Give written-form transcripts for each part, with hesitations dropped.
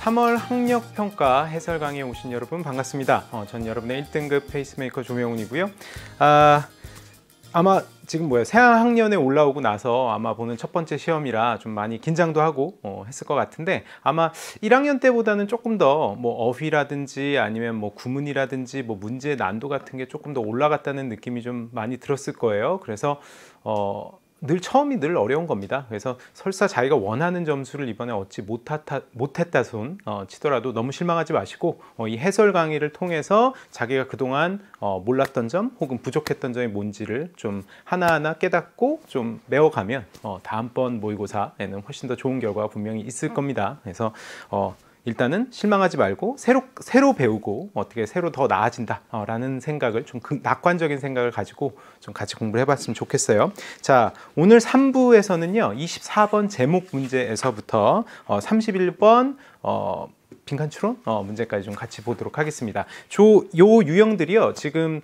3월 학력평가 해설 강의에 오신 여러분 반갑습니다. 전 여러분의 1등급 페이스메이커 조명훈이고요. 아마 지금 새학년에 올라오고 나서 아마 보는 첫 번째 시험이라 좀 많이 긴장도 하고 했을 것 같은데, 아마 1학년 때보다는 조금 더 어휘라든지 아니면 구문이라든지 문제 난도 같은 게 조금 더 올라갔다는 느낌이 좀 많이 들었을 거예요. 그래서 늘 처음이 늘 어려운 겁니다. 그래서 설사 자기가 원하는 점수를 이번에 얻지 못했다 손 치더라도 너무 실망하지 마시고, 이 해설 강의를 통해서 자기가 그동안 몰랐던 점 혹은 부족했던 점이 뭔지를 좀 하나하나 깨닫고 좀 메워가면 다음번 모의고사에는 훨씬 더 좋은 결과가 분명히 있을 겁니다. 그래서 일단은 실망하지 말고 새로 배우고 어떻게 새로 더 나아진다 라는 생각을 좀 낙관적인 생각을 가지고 좀 같이 공부를 해봤으면 좋겠어요. 자, 오늘 3부에서는요 24번 제목 문제에서부터 31번 빈칸 추론 문제까지 좀 같이 보도록 하겠습니다. 요 유형들이요, 지금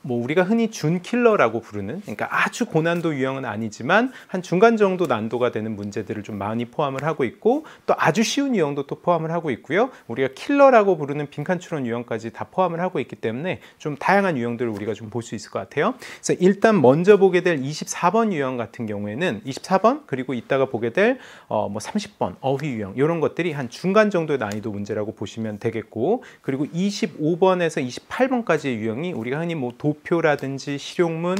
우리가 흔히 준킬러라고 부르는, 그러니까 아주 고난도 유형은 아니지만 한 중간 정도 난도가 되는 문제들을 좀 많이 포함을 하고 있고, 또 아주 쉬운 유형도 또 포함을 하고 있고요. 우리가 킬러라고 부르는 빈칸 추론 유형까지 다 포함을 하고 있기 때문에 좀 다양한 유형들을 우리가 좀 볼 수 있을 것 같아요. 그래서 일단 먼저 보게 될 24번 유형 같은 경우에는 24번 그리고 이따가 보게 될 30번 어휘 유형, 이런 것들이 한 중간 정도의 난이도 문제라고 보시면 되겠고, 그리고 25번에서 28번까지의 유형이 우리가 흔히 도표라든지 실용문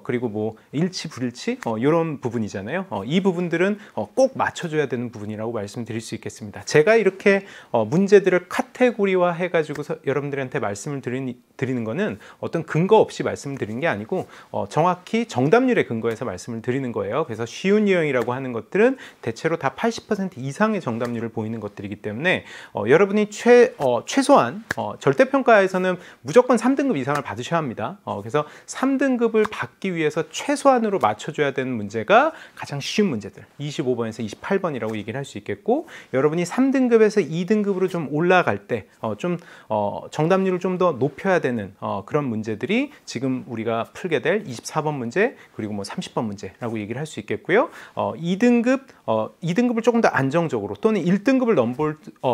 그리고 일치 불일치 이런 부분이잖아요. 이 부분들은 꼭 맞춰줘야 되는 부분이라고 말씀드릴 수 있겠습니다. 제가 이렇게 문제들을 카테고리화 해가지고 여러분들한테 말씀을 드리는 거는 어떤 근거 없이 말씀드리는 게 아니고 정확히 정답률에 근거해서 말씀을 드리는 거예요. 그래서 쉬운 유형이라고 하는 것들은 대체로 다 80% 이상의 정답률을 보이는 것들이기 때문에 여러분이 최소한 절대평가에서는 무조건 3등급 이상을 받으셔야 합니다. 그래서 3등급을 받기 위해서 최소한으로 맞춰줘야 되는 문제가 가장 쉬운 문제들 25번에서 28번이라고 얘기를 할 수 있겠고, 여러분이 3등급에서 2등급으로 좀 올라갈 때 정답률을 좀 더 높여야 되는 그런 문제들이 지금 우리가 풀게 될 24번 문제 그리고 30번 문제라고 얘기를 할 수 있겠고요. 2등급을 조금 더 안정적으로 또는 1등급을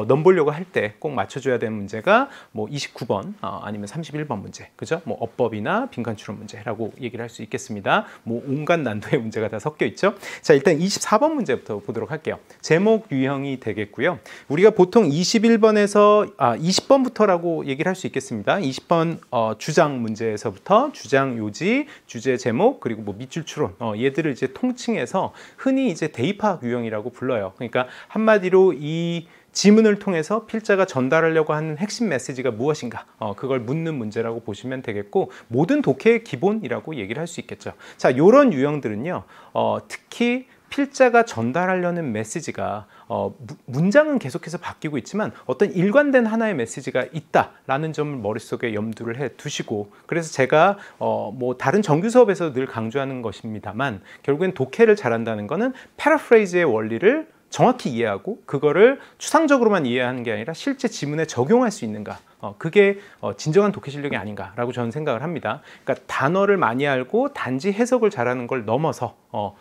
넘보려고 할 때 꼭 맞춰줘야 되는 문제가 29번 아니면 31번 문제, 그죠? 어법이나 빈칸추론 문제라고 얘기를 할 수 있겠습니다. 온갖 난도의 문제가 다 섞여 있죠. 자, 일단 24번 문제부터 보도록 할게요. 제목 유형이 되겠고요. 우리가 보통 20번부터라고 얘기를 할 수 있겠습니다. 20번 주장 문제에서부터 주장 요지, 주제 제목, 그리고 밑줄 추론, 얘들을 이제 통칭해서 흔히 이제 대입학 유형이라고 불러요. 그러니까 한마디로 이 지문을 통해서 필자가 전달하려고 하는 핵심 메시지가 무엇인가, 그걸 묻는 문제라고 보시면 되겠고, 모든 독해의 기본이라고 얘기를 할 수 있겠죠. 자, 이런 유형들은요 특히 필자가 전달하려는 메시지가 문장은 계속해서 바뀌고 있지만 어떤 일관된 하나의 메시지가 있다라는 점을 머릿속에 염두를 해 두시고, 그래서 제가 다른 정규 수업에서 늘 강조하는 것입니다만, 결국엔 독해를 잘한다는 거는 패러프레이즈의 원리를 정확히 이해하고 그거를 추상적으로만 이해하는 게 아니라 실제 지문에 적용할 수 있는가, 그게 진정한 독해 실력이 아닌가라고 저는 생각을 합니다. 그러니까 단어를 많이 알고 단지 해석을 잘하는 걸 넘어서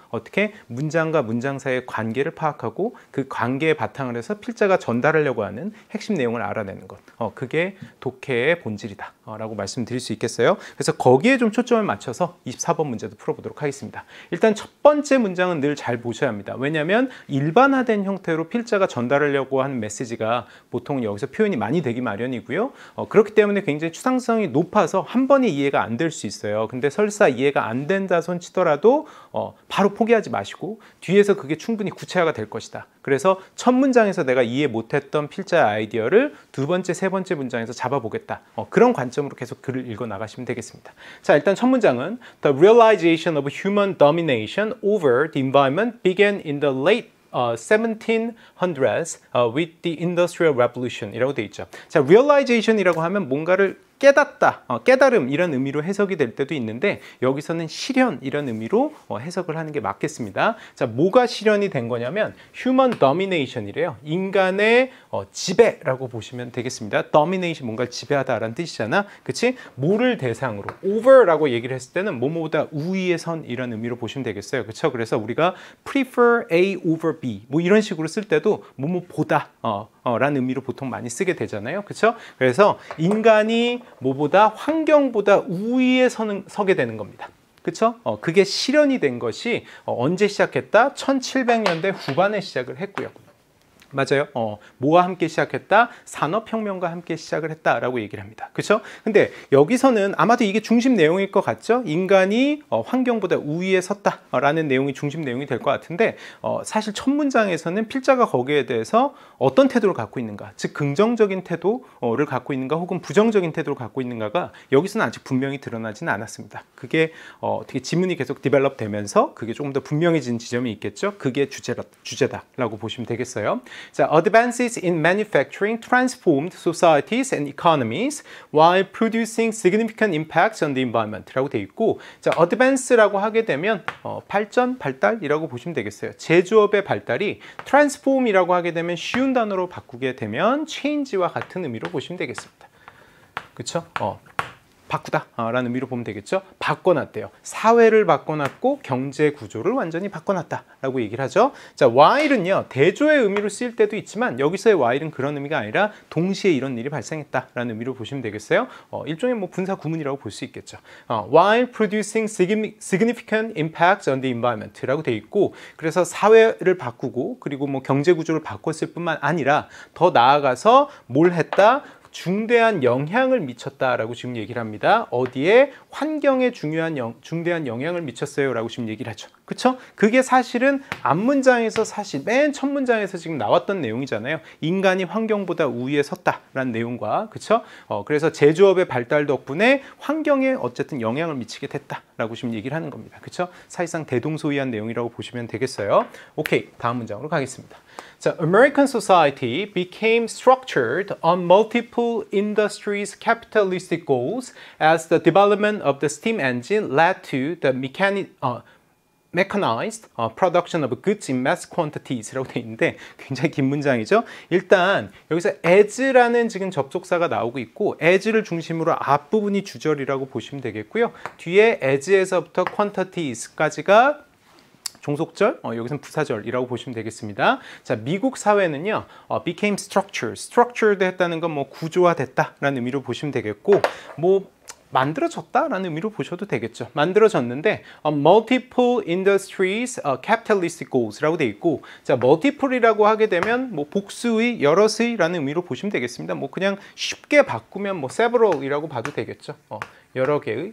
어떻게 문장과 문장 사이의 관계를 파악하고 그 관계에 바탕을 해서 필자가 전달하려고 하는 핵심 내용을 알아내는 것, 그게 독해의 본질이다 라고 말씀드릴 수 있겠어요. 그래서 거기에 좀 초점을 맞춰서 24번 문제도 풀어보도록 하겠습니다. 일단 첫 번째 문장은 늘 잘 보셔야 합니다. 왜냐하면 일반화된 형태로 필자가 전달하려고 하는 메시지가 보통 여기서 표현이 많이 되기 마련이고요. 그렇기 때문에 굉장히 추상성이 높아서 한 번에 이해가 안 될 수 있어요. 근데 설사 이해가 안 된다 손 치더라도 바로 포기하지 마시고 뒤에서 그게 충분히 구체화가 될 것이다. 그래서 첫 문장에서 내가 이해 못했던 필자의 아이디어를 두 번째, 세 번째 문장에서 잡아보겠다. 그런 관점으로 계속 글을 읽어 나가시면 되겠습니다. 자, 일단 첫 문장은 The realization of human domination over the environment began in the late 1700s with the Industrial Revolution 이라고 되어 있죠. 자, realization이라고 하면 뭔가를 깨닫다, 깨달음 이런 의미로 해석이 될 때도 있는데, 여기서는 실현 이런 의미로 해석을 하는 게 맞겠습니다. 자, 뭐가 실현이 된 거냐면 human domination이래요. 인간의 지배라고 보시면 되겠습니다. domination, 뭔가를 지배하다라는 뜻이잖아, 그치? 뭐를 대상으로, over라고 얘기를 했을 때는 뭐뭐보다 우위의 선 이런 의미로 보시면 되겠어요. 그렇죠? 그래서 우리가 prefer A over B 이런 식으로 쓸 때도 뭐뭐보다 라는 의미로 보통 많이 쓰게 되잖아요. 그렇죠? 그래서 인간이 뭐보다 환경보다 우위에 서게 되는 겁니다. 그쵸? 그게 실현이 된 것이 언제 시작했다? 1700년대 후반에 시작을 했고요. 맞아요. 뭐와 함께 시작했다? 산업혁명과 함께 시작을 했다라고 얘기를 합니다. 그렇죠? 근데 여기서는 아마도 이게 중심 내용일 것 같죠? 인간이 환경보다 우위에 섰다라는 내용이 중심 내용이 될 것 같은데 사실 첫 문장에서는 필자가 거기에 대해서 어떤 태도를 갖고 있는가, 즉 긍정적인 태도를 갖고 있는가 혹은 부정적인 태도를 갖고 있는가가 여기서는 아직 분명히 드러나지는 않았습니다. 그게 어떻게 지문이 계속 디벨롭 되면서 그게 조금 더 분명해진 지점이 있겠죠? 그게 주제다라고 보시면 되겠어요. 자, advances in manufacturing transformed societies and economies while producing significant impacts on the environment라고 되어 있고, 자, advance라고 하게 되면 발전, 발달이라고 보시면 되겠어요. 제조업의 발달이 transform이라고 하게 되면 쉬운 단어로 바꾸게 되면 change와 같은 의미로 보시면 되겠습니다. 그렇죠? 바꾸다 라는 의미로 보면 되겠죠. 바꿔놨대요. 사회를 바꿔놨고 경제 구조를 완전히 바꿔놨다 라고 얘기를 하죠. 자, while은요 대조의 의미로 쓰일 때도 있지만 여기서의 while은 그런 의미가 아니라 동시에 이런 일이 발생했다 라는 의미로 보시면 되겠어요. 일종의 뭐 분사 구문이라고 볼 수 있겠죠. while producing significant impacts on the environment 라고 되어 있고, 그래서 사회를 바꾸고 그리고 뭐 경제 구조를 바꿨을 뿐만 아니라 더 나아가서 뭘 했다? 중대한 영향을 미쳤다라고 지금 얘기를 합니다. 어디에? 환경에 중대한 영향을 미쳤어요라고 지금 얘기를 하죠. 그렇죠? 그게 사실은 앞문장에서 사실 맨 첫 문장에서 지금 나왔던 내용이잖아요. 인간이 환경보다 우위에 섰다라는 내용과, 그렇죠? 그래서 제조업의 발달 덕분에 환경에 어쨌든 영향을 미치게 됐다라고 지금 얘기를 하는 겁니다. 그렇죠? 사실상 대동소이한 내용이라고 보시면 되겠어요. 오케이, 다음 문장으로 가겠습니다. 자, American society became structured on multiple industries' capitalistic goals as the development of the steam engine led to the mechanized production of goods in mass quantities라고 되어 있는데 굉장히 긴 문장이죠. 일단 여기서 as라는 지금 접속사가 나오고 있고 as를 중심으로 앞부분이 주절이라고 보시면 되겠고요. 뒤에 as에서부터 quantities까지가 종속절, 여기서는 부사절이라고 보시면 되겠습니다. 자, 미국 사회는요, became structured 했다는 건 뭐 구조화됐다라는 의미로 보시면 되겠고, 뭐 만들어졌다라는 의미로 보셔도 되겠죠. 만들어졌는데 multiple industries capitalistic goals라고 되어 있고, 자, multiple이라고 하게 되면 뭐 복수의, 여럿의라는 의미로 보시면 되겠습니다. 뭐 그냥 쉽게 바꾸면 뭐 several이라고 봐도 되겠죠. 여러 개의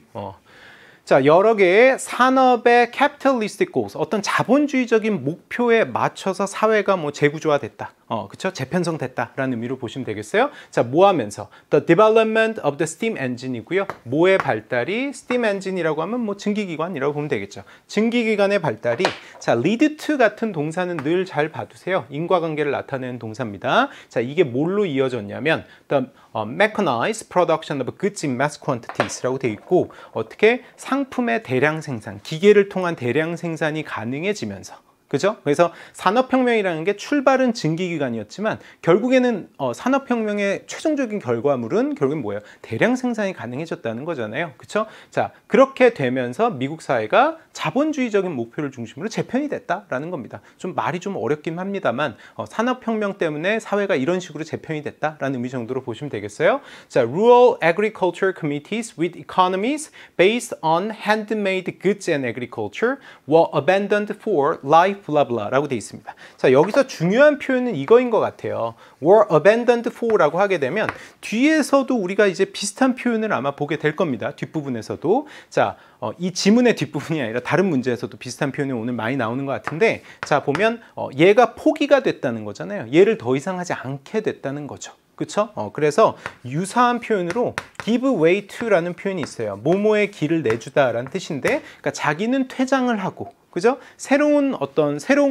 자, 여러 개의 산업의 capitalistic goals, 어떤 자본주의적인 목표에 맞춰서 사회가 뭐 재구조화됐다. 그쵸? 재편성됐다라는 의미로 보시면 되겠어요. 자, 뭐 하면서? The development of the steam engine이고요. 뭐의 발달이? steam engine이라고 하면 뭐 증기기관이라고 보면 되겠죠. 증기기관의 발달이, 자, lead to 같은 동사는 늘 잘 봐두세요. 인과관계를 나타내는 동사입니다. 자, 이게 뭘로 이어졌냐면 the mechanized production of goods in mass quantities라고 되어 있고, 어떻게? 상품의 대량 생산, 기계를 통한 대량 생산이 가능해지면서, 그죠? 그래서 산업혁명이라는 게 출발은 증기기관이었지만 결국에는 산업혁명의 최종적인 결과물은 결국엔 뭐예요? 대량 생산이 가능해졌다는 거잖아요. 그렇죠? 자, 그렇게 되면서 미국 사회가 자본주의적인 목표를 중심으로 재편이 됐다라는 겁니다. 좀 말이 좀 어렵긴 합니다만 산업혁명 때문에 사회가 이런 식으로 재편이 됐다라는 의미 정도로 보시면 되겠어요. 자, Rural Agriculture Committees with economies based on handmade goods and agriculture were abandoned for life 블라블라라고 되어 있습니다. 자, 여기서 중요한 표현은 이거인 것 같아요. were abandoned for라고 하게 되면 뒤에서도 우리가 이제 비슷한 표현을 아마 보게 될 겁니다. 뒷부분에서도. 자, 이 지문의 뒷부분이 아니라 다른 문제에서도 비슷한 표현이 오늘 많이 나오는 것 같은데, 자, 보면 얘가 포기가 됐다는 거잖아요. 얘를 더 이상 하지 않게 됐다는 거죠. 그쵸? 그래서 유사한 표현으로 give way to라는 표현이 있어요. 뭐뭐의 길을 내주다라는 뜻인데, 그러니까 자기는 퇴장을 하고, 그죠? 새로운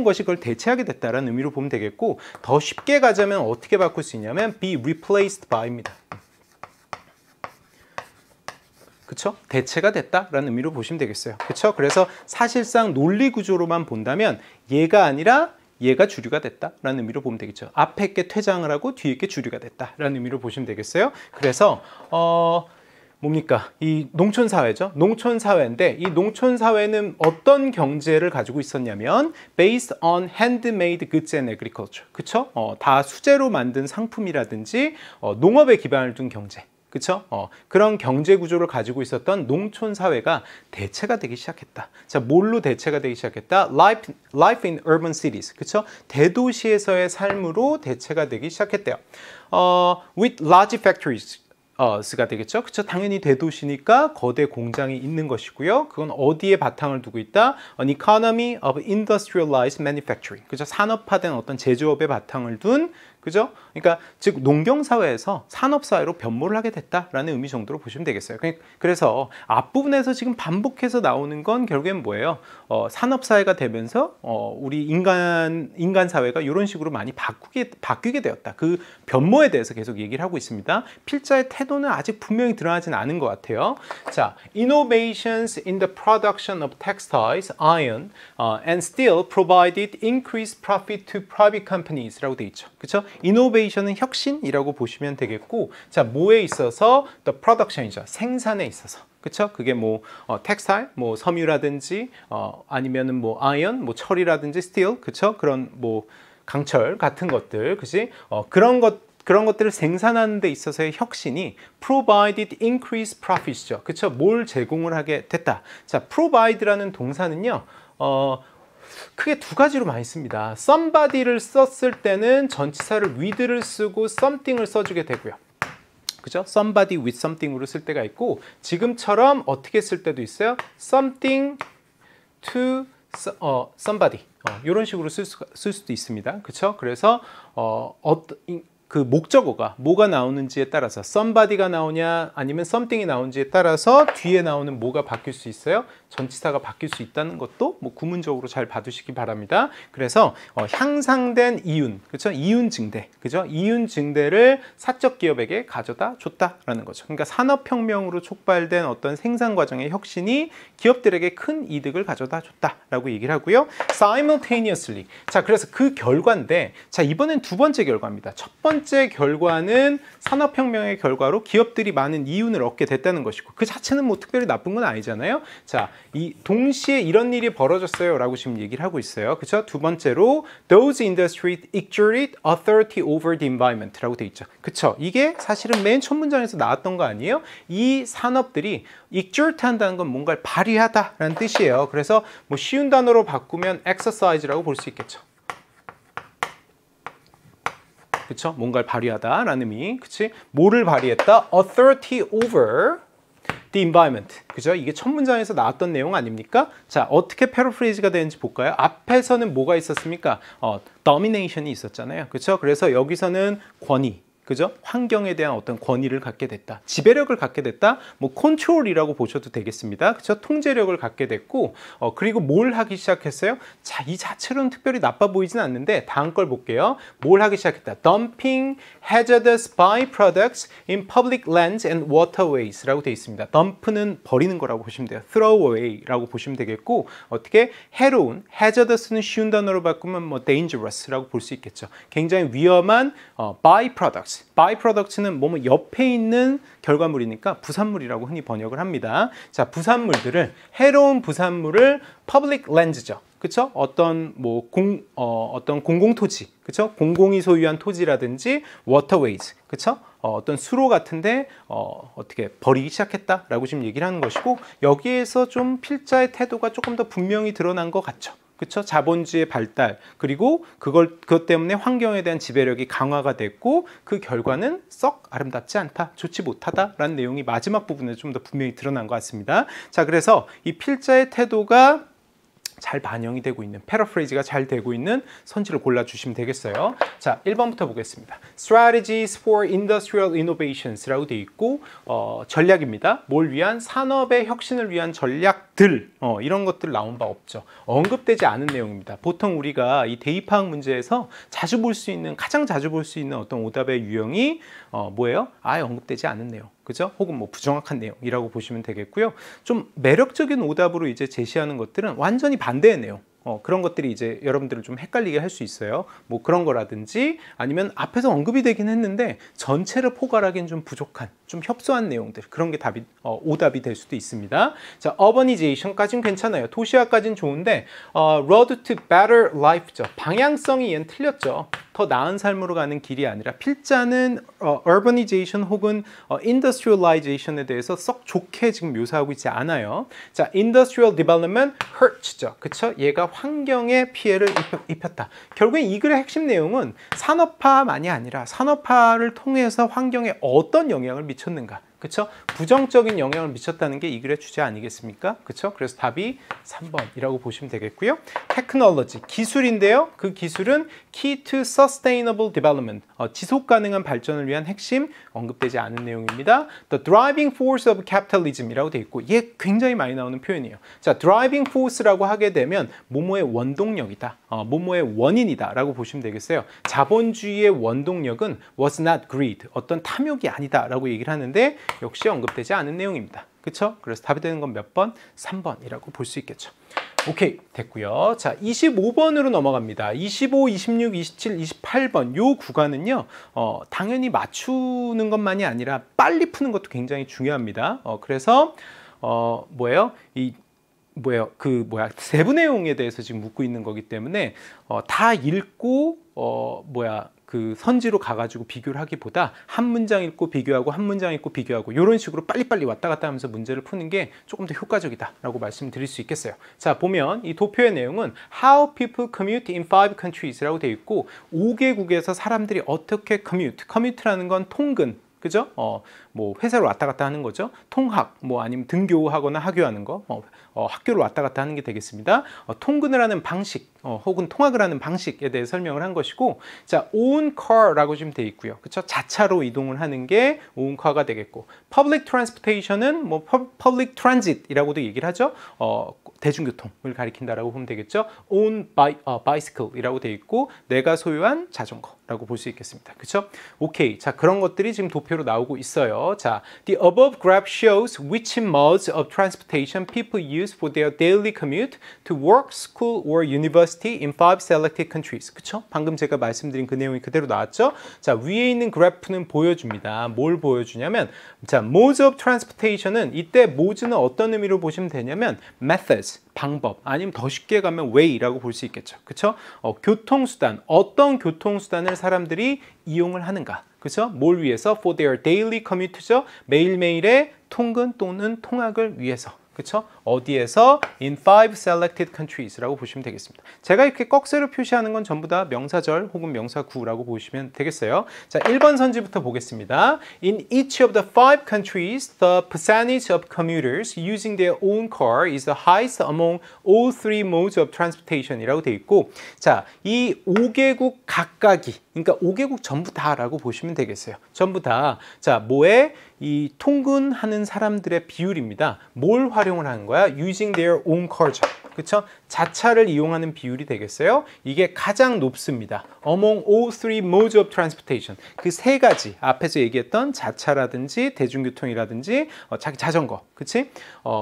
것이 그걸 대체하게 됐다라는 의미로 보면 되겠고, 더 쉽게 가자면 어떻게 바꿀 수 있냐면 be replaced by입니다. 그쵸? 대체가 됐다라는 의미로 보시면 되겠어요. 그쵸? 그래서 사실상 논리 구조로만 본다면 얘가 아니라 얘가 주류가 됐다라는 의미로 보면 되겠죠. 앞에 게 퇴장을 하고 뒤에 게 주류가 됐다라는 의미로 보시면 되겠어요. 그래서 뭡니까? 이 농촌 사회죠. 농촌 사회인데 이 농촌 사회는 어떤 경제를 가지고 있었냐면 based on handmade goods and agriculture. 그쵸? 다 수제로 만든 상품이라든지 농업에 기반을 둔 경제. 그쵸? 그런 경제 구조를 가지고 있었던 농촌 사회가 대체가 되기 시작했다. 자, 뭘로 대체가 되기 시작했다? Life in urban cities. 그쵸? 대도시에서의 삶으로 대체가 되기 시작했대요. With large factories. 가 되겠죠. 그쵸? 당연히 대도시니까 거대 공장이 있는 것이고요. 그건 어디에 바탕을 두고 있다? An economy of industrialized manufacturing. 그죠? 산업화된 어떤 제조업에 바탕을 둔, 그죠? 그러니까 즉 농경 사회에서 산업 사회로 변모를 하게 됐다라는 의미 정도로 보시면 되겠어요. 그래서 앞부분에서 지금 반복해서 나오는 건 결국엔 뭐예요? 산업 사회가 되면서 우리 인간 사회가 이런 식으로 많이 바뀌게 되었다. 그 변모에 대해서 계속 얘기를 하고 있습니다. 필자의 태도는 아직 분명히 드러나진 않은 것 같아요. 자, innovations in the production of textiles, iron, and steel provided increased profit to private companies라고 돼 있죠. 그렇죠? 이노베이션은 혁신이라고 보시면 되겠고, 자, 뭐에 있어서? The production이죠. 생산에 있어서. 그쵸? 그게 뭐 텍스타일, 뭐 섬유라든지 아니면은 뭐 아이언, 뭐 철이라든지 스틸, 그쵸? 그런 뭐 강철 같은 것들, 그치? 그런 것들을 생산하는 데 있어서의 혁신이 provided increased profit이죠. 그쵸? 뭘 제공을 하게 됐다. 자, provide라는 동사는요. 크게 두 가지로 많이 씁니다. somebody를 썼을 때는 전치사를 with를 쓰고 something을 써주게 되고요. 그죠? somebody with something으로 쓸 때가 있고, 지금처럼 어떻게 쓸 때도 있어요. something to somebody 이런 식으로 쓸 수도 있습니다. 그렇죠? 그래서 그 목적어가 뭐가 나오는지에 따라서 somebody가 나오냐 아니면 something이 나오는지에 따라서 뒤에 나오는 뭐가 바뀔 수 있어요. 전치사가 바뀔 수 있다는 것도 뭐 구문적으로 잘 봐두시기 바랍니다. 그래서 향상된 이윤, 그렇죠? 이윤 증대, 그죠? 이윤 증대를 사적 기업에게 가져다 줬다라는 거죠. 그러니까 산업혁명으로 촉발된 어떤 생산 과정의 혁신이 기업들에게 큰 이득을 가져다 줬다라고 얘기를 하고요. simultaneously. 자, 그래서 그 결과인데, 자, 이번엔 두 번째 결과입니다. 첫 번째 결과는 산업혁명의 결과로 기업들이 많은 이윤을 얻게 됐다는 것이고, 그 자체는 뭐 특별히 나쁜 건 아니잖아요. 자, 이 동시에 이런 일이 벌어졌어요 라고 지금 얘기를 하고 있어요. 그쵸? 두 번째로 those industries exerted authority over the environment 라고 돼 있죠. 그쵸? 이게 사실은 맨 첫 문장에서 나왔던 거 아니에요? 이 산업들이 exert 한다는 건 뭔가를 발휘하다 라는 뜻이에요. 그래서 뭐 쉬운 단어로 바꾸면 exercise라고 볼 수 있겠죠. 그쵸? 뭔가를 발휘하다 라는 의미. 그치? 뭐를 발휘했다? authority over the environment. 그죠? 이게 첫 문장에서 나왔던 내용 아닙니까? 자, 어떻게 패러프레이즈가 되는지 볼까요? 앞에서는 뭐가 있었습니까? domination이 있었잖아요. 그렇죠? 그래서 여기서는 권위, 그죠? 환경에 대한 어떤 권위를 갖게 됐다. 지배력을 갖게 됐다. 뭐 컨트롤이라고 보셔도 되겠습니다. 그죠? 통제력을 갖게 됐고, 그리고 뭘 하기 시작했어요? 자, 이 자체로는 특별히 나빠 보이진 않는데 다음 걸 볼게요. 뭘 하기 시작했다? Dumping hazardous byproducts in public lands and waterways라고 되어 있습니다. dump는 버리는 거라고 보시면 돼요. throw away라고 보시면 되겠고, 어떻게 해로운, hazarous는 쉬운 단어로 바꾸면 뭐 dangerous라고 볼 수 있겠죠. 굉장히 위험한 byproducts. byproducts는 뭐뭐 옆에 있는 결과물이니까 부산물이라고 흔히 번역을 합니다. 자, 부산물들을, 해로운 부산물을 public lands죠. 그쵸? 어떤 공공토지, 그쵸? 공공이 소유한 토지라든지 waterways, 그쵸? 어떤 수로 같은데 어떻게 버리기 시작했다라고 지금 얘기를 하는 것이고, 여기에서 좀 필자의 태도가 조금 더 분명히 드러난 것 같죠. 그쵸? 자본주의 발달, 그리고 그것 때문에 환경에 대한 지배력이 강화가 됐고, 그 결과는 썩 아름답지 않다, 좋지 못하다라는 내용이 마지막 부분에 좀 더 분명히 드러난 것 같습니다. 자, 그래서 이 필자의 태도가 잘 반영이 되고 있는, 패러프레이즈가 잘 되고 있는 선지를 골라주시면 되겠어요. 자, 1번부터 보겠습니다. Strategies for Industrial Innovations라고 되어 있고, 전략입니다. 뭘 위한? 산업의 혁신을 위한 전략들, 이런 것들 나온 바 없죠. 언급되지 않은 내용입니다. 보통 우리가 이 대입학 문제에서 가장 자주 볼 수 있는 어떤 오답의 유형이 뭐예요? 아예 언급되지 않은 내용. 그죠? 혹은 뭐 부정확한 내용이라고 보시면 되겠고요. 좀 매력적인 오답으로 이제 제시하는 것들은 완전히 반대의 내용. 그런 것들이 이제 여러분들을 좀 헷갈리게 할 수 있어요. 뭐 그런 거라든지 아니면 앞에서 언급이 되긴 했는데 전체를 포괄하기엔 좀 부족한, 좀 협소한 내용들, 그런 게 답이 오답이 될 수도 있습니다. 자, urbanization까지는 괜찮아요. 도시화까지는 좋은데 road to better life죠. 방향성이 얘는 틀렸죠. 더 나은 삶으로 가는 길이 아니라 필자는 urbanization 혹은 industrialization에 대해서 썩 좋게 지금 묘사하고 있지 않아요. 자, industrial development hurts죠. 그쵸? 얘가 환경에 피해를 입혔다. 결국엔 이 글의 핵심 내용은 산업화만이 아니라 산업화를 통해서 환경에 어떤 영향을 미쳤는가. 그쵸? 부정적인 영향을 미쳤다는 게 이 글의 주제 아니겠습니까? 그쵸? 그래서 답이 3번이라고 보시면 되겠고요. 테크놀로지, 기술인데요. 그 기술은 key to sustainable development, 지속 가능한 발전을 위한 핵심, 언급되지 않은 내용입니다. The driving force of capitalism이라고 되어 있고 얘 굉장히 많이 나오는 표현이에요. 자, driving force라고 하게 되면 뭐뭐의 원동력이다, 뭐뭐의 원인이다 라고 보시면 되겠어요. 자본주의의 원동력은 was not greed, 어떤 탐욕이 아니다 라고 얘기를 하는데 역시 언급되지 않은 내용입니다. 그쵸? 그래서 답이 되는 건 몇 번? 3번이라고 볼 수 있겠죠. 오케이, 됐고요. 자, 25번으로 넘어갑니다. 25, 26, 27, 28번 요 구간은요, 당연히 맞추는 것만이 아니라 빨리 푸는 것도 굉장히 중요합니다. 그래서 세부 내용에 대해서 지금 묻고 있는 거기 때문에 다 읽고 그 선지로 가가지고 비교를 하기보다 한 문장 읽고 비교하고 한 문장 읽고 비교하고 이런 식으로 빨리빨리 왔다 갔다 하면서 문제를 푸는 게 조금 더 효과적이다라고 말씀드릴 수 있겠어요. 자, 보면 이 도표의 내용은 How people commute in 5 countries라고 되어 있고 5개국에서 사람들이 어떻게 commute라는 건 통근, 그죠? 뭐 회사로 왔다 갔다 하는 거죠. 통학, 뭐 아니면 등교하거나 하교하는 거, 학교를 왔다 갔다 하는 게 되겠습니다. 통근을 하는 방식, 혹은 통학을 하는 방식에 대해 설명을 한 것이고, 자, own car라고 지금 되어 있고요. 그렇죠? 자차로 이동을 하는 게 own car가 되겠고, public transportation은 뭐 public transit이라고도 얘기를 하죠. 대중교통을 가리킨다라고 보면 되겠죠. own bicycle이라고 되어 있고, 내가 소유한 자전거라고 볼 수 있겠습니다. 그렇죠? 오케이. 자, 그런 것들이 지금 도표로 나오고 있어요. 자, the above graph shows which modes of transportation people use for their daily commute to work, school, or university in 5 selected countries. 그쵸? 방금 제가 말씀드린 그 내용이 그대로 나왔죠? 자, 위에 있는 그래프는 보여줍니다. 뭘 보여주냐면, 자, modes of transportation은 이때 mode는 어떤 의미로 보시면 되냐면 methods, 방법, 아니면 더 쉽게 가면 way라고 볼 수 있겠죠. 그쵸? 교통수단, 어떤 교통수단을 사람들이 이용을 하는가. 그렇죠? 뭘 위해서? For their daily commute죠. 매일매일의 통근 또는 통학을 위해서. 그렇죠? 어디에서? In 5 selected countries라고 보시면 되겠습니다. 제가 이렇게 꺽쇠로 표시하는 건 전부 다 명사절 혹은 명사구라고 보시면 되겠어요. 자, 1번 선지부터 보겠습니다. In each of the 5 countries, the percentage of commuters using their own car is the highest among all 3 modes of transportation이라고 되어 있고, 자, 이 5개국 각각이, 그러니까 5개국 전부 다라고 보시면 되겠어요. 전부 다. 자, 뭐에? 이 통근하는 사람들의 비율입니다. 뭘 활용을 하는 거야? Using their own car죠. 그쵸? 자차를 이용하는 비율이 되겠어요. 이게 가장 높습니다. Among all 3 modes of transportation. 그 세 가지 앞에서 얘기했던 자차라든지 대중교통이라든지 자기 자전거, 그치?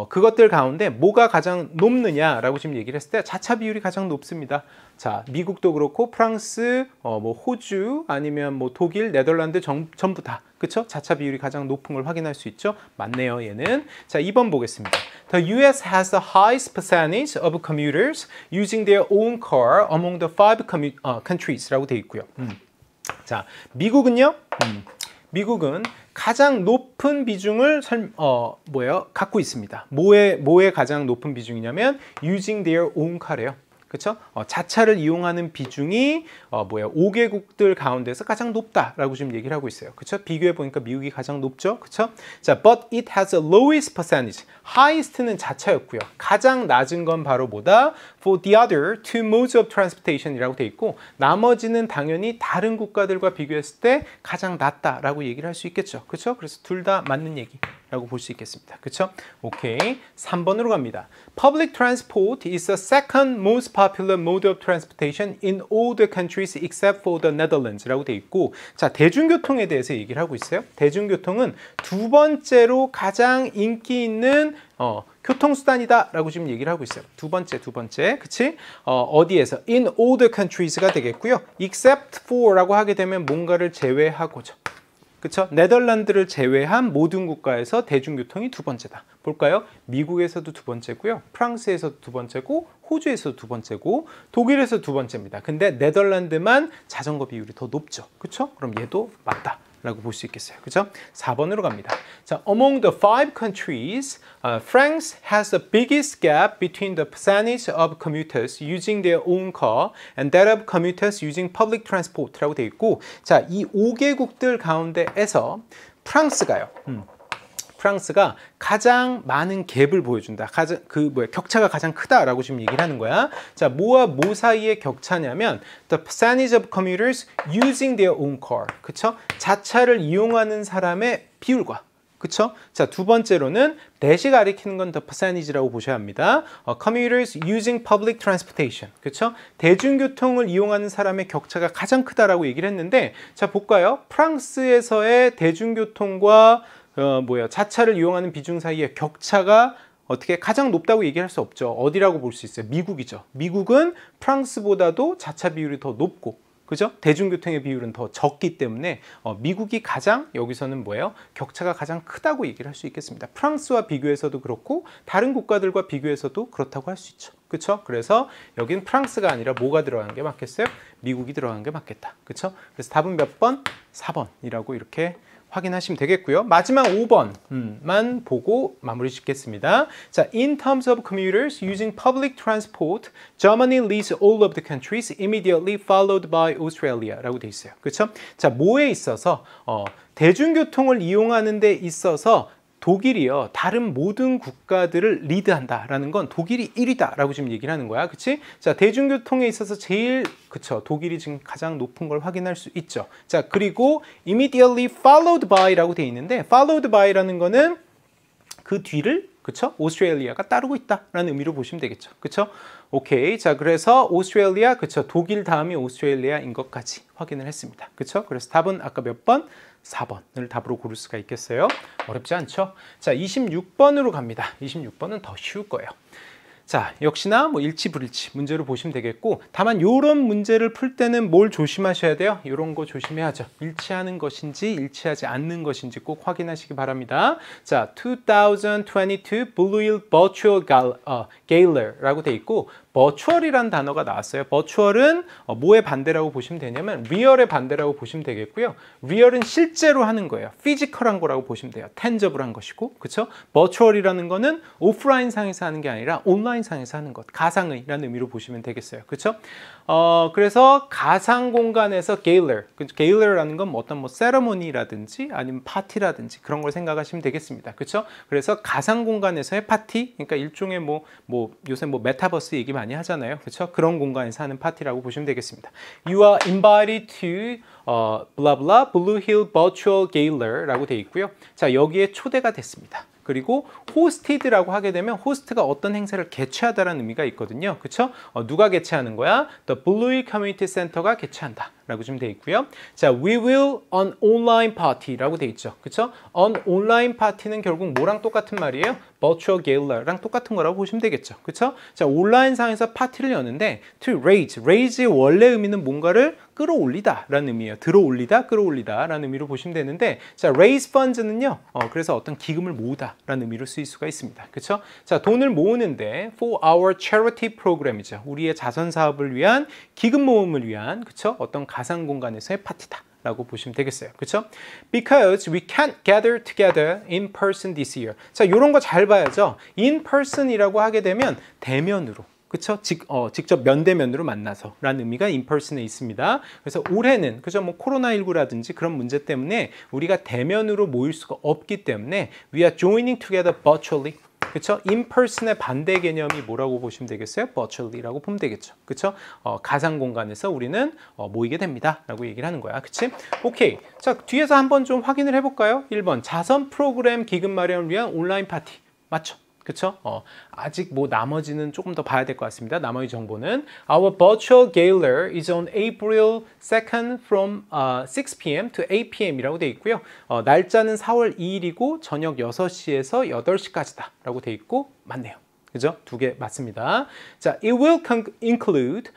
그것들 가운데 뭐가 가장 높느냐라고 지금 얘기를 했을 때 자차 비율이 가장 높습니다. 자, 미국도 그렇고 프랑스, 뭐 호주, 아니면 뭐 독일, 네덜란드 전부 다. 그쵸? 자차 비율이 가장 높은 걸 확인할 수 있죠? 맞네요, 얘는. 자, 2번 보겠습니다. The US has the highest percentage of commuters using their own car among the 5 countries 라고 되어 있고요. 자, 미국은요? 미국은 가장 높은 비중을 갖고 있습니다. 뭐에 가장 높은 비중이냐면 using their own car래요. 그렇죠? 자차를 이용하는 비중이 5개국들 가운데서 가장 높다라고 지금 얘기를 하고 있어요. 그렇죠? 비교해 보니까 미국이 가장 높죠. 그렇죠? 자, but it has the lowest percentage. highest는 자차였고요. 가장 낮은 건 바로 뭐다? For the other 2 modes of transportation이라고 돼 있고, 나머지는 당연히 다른 국가들과 비교했을 때 가장 낮다라고 얘기를 할 수 있겠죠. 그렇죠? 그래서 둘 다 맞는 얘기. 라고 볼 수 있겠습니다. 그쵸? 오케이. 3번으로 갑니다. Public transport is the second most popular mode of transportation in all the countries except for the Netherlands 라고 돼 있고, 자, 대중교통에 대해서 얘기를 하고 있어요. 대중교통은 두 번째로 가장 인기 있는 교통수단이다 라고 지금 얘기를 하고 있어요. 두 번째, 그치? 어디에서? In all the countries가 되겠고요. except for 라고 하게 되면 뭔가를 제외하고죠. 그쵸? 네덜란드를 제외한 모든 국가에서 대중교통이 두 번째다. 볼까요? 미국에서도 두 번째고요. 프랑스에서도 두 번째고, 호주에서도 두 번째고, 독일에서 두 번째입니다. 근데 네덜란드만 자전거 비율이 더 높죠. 그쵸? 그럼 얘도 맞다 라고 볼 수 있겠어요. 그죠? 4번으로 갑니다. 자, among the 5 countries, France has the biggest gap between the percentage of commuters using their own car and that of commuters using public transport 라고 되어 있고, 자, 이 5개국들 가운데에서 프랑스가요. 프랑스가 가장 많은 갭을 보여준다. 격차가 가장 크다라고 지금 얘기를 하는 거야. 자, 뭐와 뭐 사이의 격차냐면 the percentage of commuters using their own car. 그쵸? 자차를 이용하는 사람의 비율과. 그쵸? 자, 두 번째로는 대시 가리키는 건 the percentage라고 보셔야 합니다. commuters using public transportation. 그쵸? 대중교통을 이용하는 사람의 격차가 가장 크다라고 얘기를 했는데, 자, 볼까요? 프랑스에서의 대중교통과 자차를 이용하는 비중 사이의 격차가 어떻게 가장 높다고 얘기할 수 없죠. 어디라고 볼 수 있어요? 미국이죠. 미국은 프랑스보다도 자차 비율이 더 높고, 그죠? 대중교통의 비율은 더 적기 때문에 미국이 가장 여기서는 뭐예요? 격차가 가장 크다고 얘기를 할 수 있겠습니다. 프랑스와 비교해서도 그렇고 다른 국가들과 비교해서도 그렇다고 할 수 있죠. 그쵸? 그래서 여긴 프랑스가 아니라 뭐가 들어가는 게 맞겠어요? 미국이 들어가는 게 맞겠다. 그쵸? 그래서 답은 몇 번? 4번이라고 이렇게 확인하시면 되겠고요. 마지막 5번만 보고 마무리 짓겠습니다. 자, in terms of commuters using public transport, Germany leads all of the countries immediately followed by Australia 라고 돼 있어요. 그렇죠? 자, 뭐에 있어서 대중교통을 이용하는 데 있어서 독일이요, 다른 모든 국가들을 리드한다라는 건 독일이 1위다라고 지금 얘기를 하는 거야. 그치? 자, 대중교통에 있어서 제일, 그쵸, 독일이 지금 가장 높은 걸 확인할 수 있죠. 자, 그리고 immediately followed by라고 돼 있는데, followed by라는 거는 그 뒤를, 그쵸? 오스트레일리아가 따르고 있다라는 의미로 보시면 되겠죠. 그쵸? 오케이. 자, 그래서 오스트레일리아, 그쵸? 독일 다음이 오스트레일리아인 것까지 확인을 했습니다. 그쵸? 그래서 답은 아까 몇 번? 4번을 답으로 고를 수가 있겠어요. 어렵지 않죠? 자, 26번으로 갑니다. 26번은 더 쉬울 거예요. 자, 역시나 뭐 일치 불일치 문제로 보시면 되겠고, 다만 이런 문제를 풀 때는 뭘 조심하셔야 돼요? 이런 거 조심해야죠. 일치하는 것인지 일치하지 않는 것인지 꼭 확인하시기 바랍니다. 자, 2022 Blue Whale Virtual Galer라고 돼 있고, 버추얼이라는 단어가 나왔어요. 버추얼은 뭐의 반대라고 보시면 되냐면 리얼의 반대라고 보시면 되겠고요. 리얼은 실제로 하는 거예요. 피지컬한 거라고 보시면 돼요. 텐저블한 것이고, 그렇죠? 버추얼이라는 거는 오프라인 상에서 하는 게 아니라 온라인 상에서 하는 것, 가상의라는 의미로 보시면 되겠어요. 그렇죠? 그래서 가상 공간에서 게일러라는 건 어떤 세레모니라든지 아니면 파티라든지 그런 걸 생각하시면 되겠습니다. 그렇죠? 그래서 가상 공간에서의 파티, 그러니까 일종의 요새 메타버스 얘기 많이 하잖아요. 그렇죠? 그런 공간에서 하는 파티라고 보시면 되겠습니다. You are invited to blah blah Blue Hill Virtual Galer라고 돼 있고요. 자, 여기에 초대가 됐습니다. 그리고 hosted라고 하게 되면 호스트가 어떤 행사를 개최하다라는 의미가 있거든요. 그렇죠? 누가 개최하는 거야? The Blue Hill Community Center가 개최한다 라고 좀 돼 있고요. 자, we will on online party라고 돼 있죠. 그렇죠? on online party는 결국 뭐랑 똑같은 말이에요? virtual galer랑 똑같은 거라고 보시면 되겠죠. 그렇죠? 자, 온라인상에서 파티를 여는데 to raise의 원래 의미는 뭔가를 끌어올리다 라는 의미예요. 들어올리다, 끌어올리다 라는 의미로 보시면 되는데, 자, raise funds는요, 그래서 어떤 기금을 모으다 라는 의미로 쓰일 수가 있습니다. 그렇죠? 자, 돈을 모으는데 for our charity program이죠. 우리의 자선 사업을 위한 기금 모음을 위한, 그렇죠? 어떤 가상 공간에서의 파티다 라고 보시면 되겠어요. 그렇죠? Because we can't gather together in person this year. 자, 이런 거 잘 봐야죠. in person이라고 하게 되면 대면으로, 그쵸? 직접 면대면으로 만나서 라는 의미가 in person에 있습니다. 그래서 올해는, 그죠? 코로나19라든지 그런 문제 때문에 우리가 대면으로 모일 수가 없기 때문에 we are joining together virtually. 그쵸? in person의 반대 개념이 뭐라고 보시면 되겠어요? virtually라고 보면 되겠죠. 그쵸? 가상 공간에서 우리는 모이게 됩니다. 라고 얘기를 하는 거야. 그치? 오케이. 자, 뒤에서 한번 좀 확인을 해볼까요? 1번. 자선 프로그램 기금 마련을 위한 온라인 파티. 맞죠? 그쵸? 아직 뭐 나머지는 조금 더 봐야 될 것 같습니다. 나머지 정보는 Our virtual gala is on April 2nd from 6 p.m. to 8 p.m. 이라고 되어 있고요. 날짜는 4월 2일이고 저녁 6시에서 8시까지다 라고 되어 있고 맞네요. 그죠? 두 개 맞습니다. 자, it will include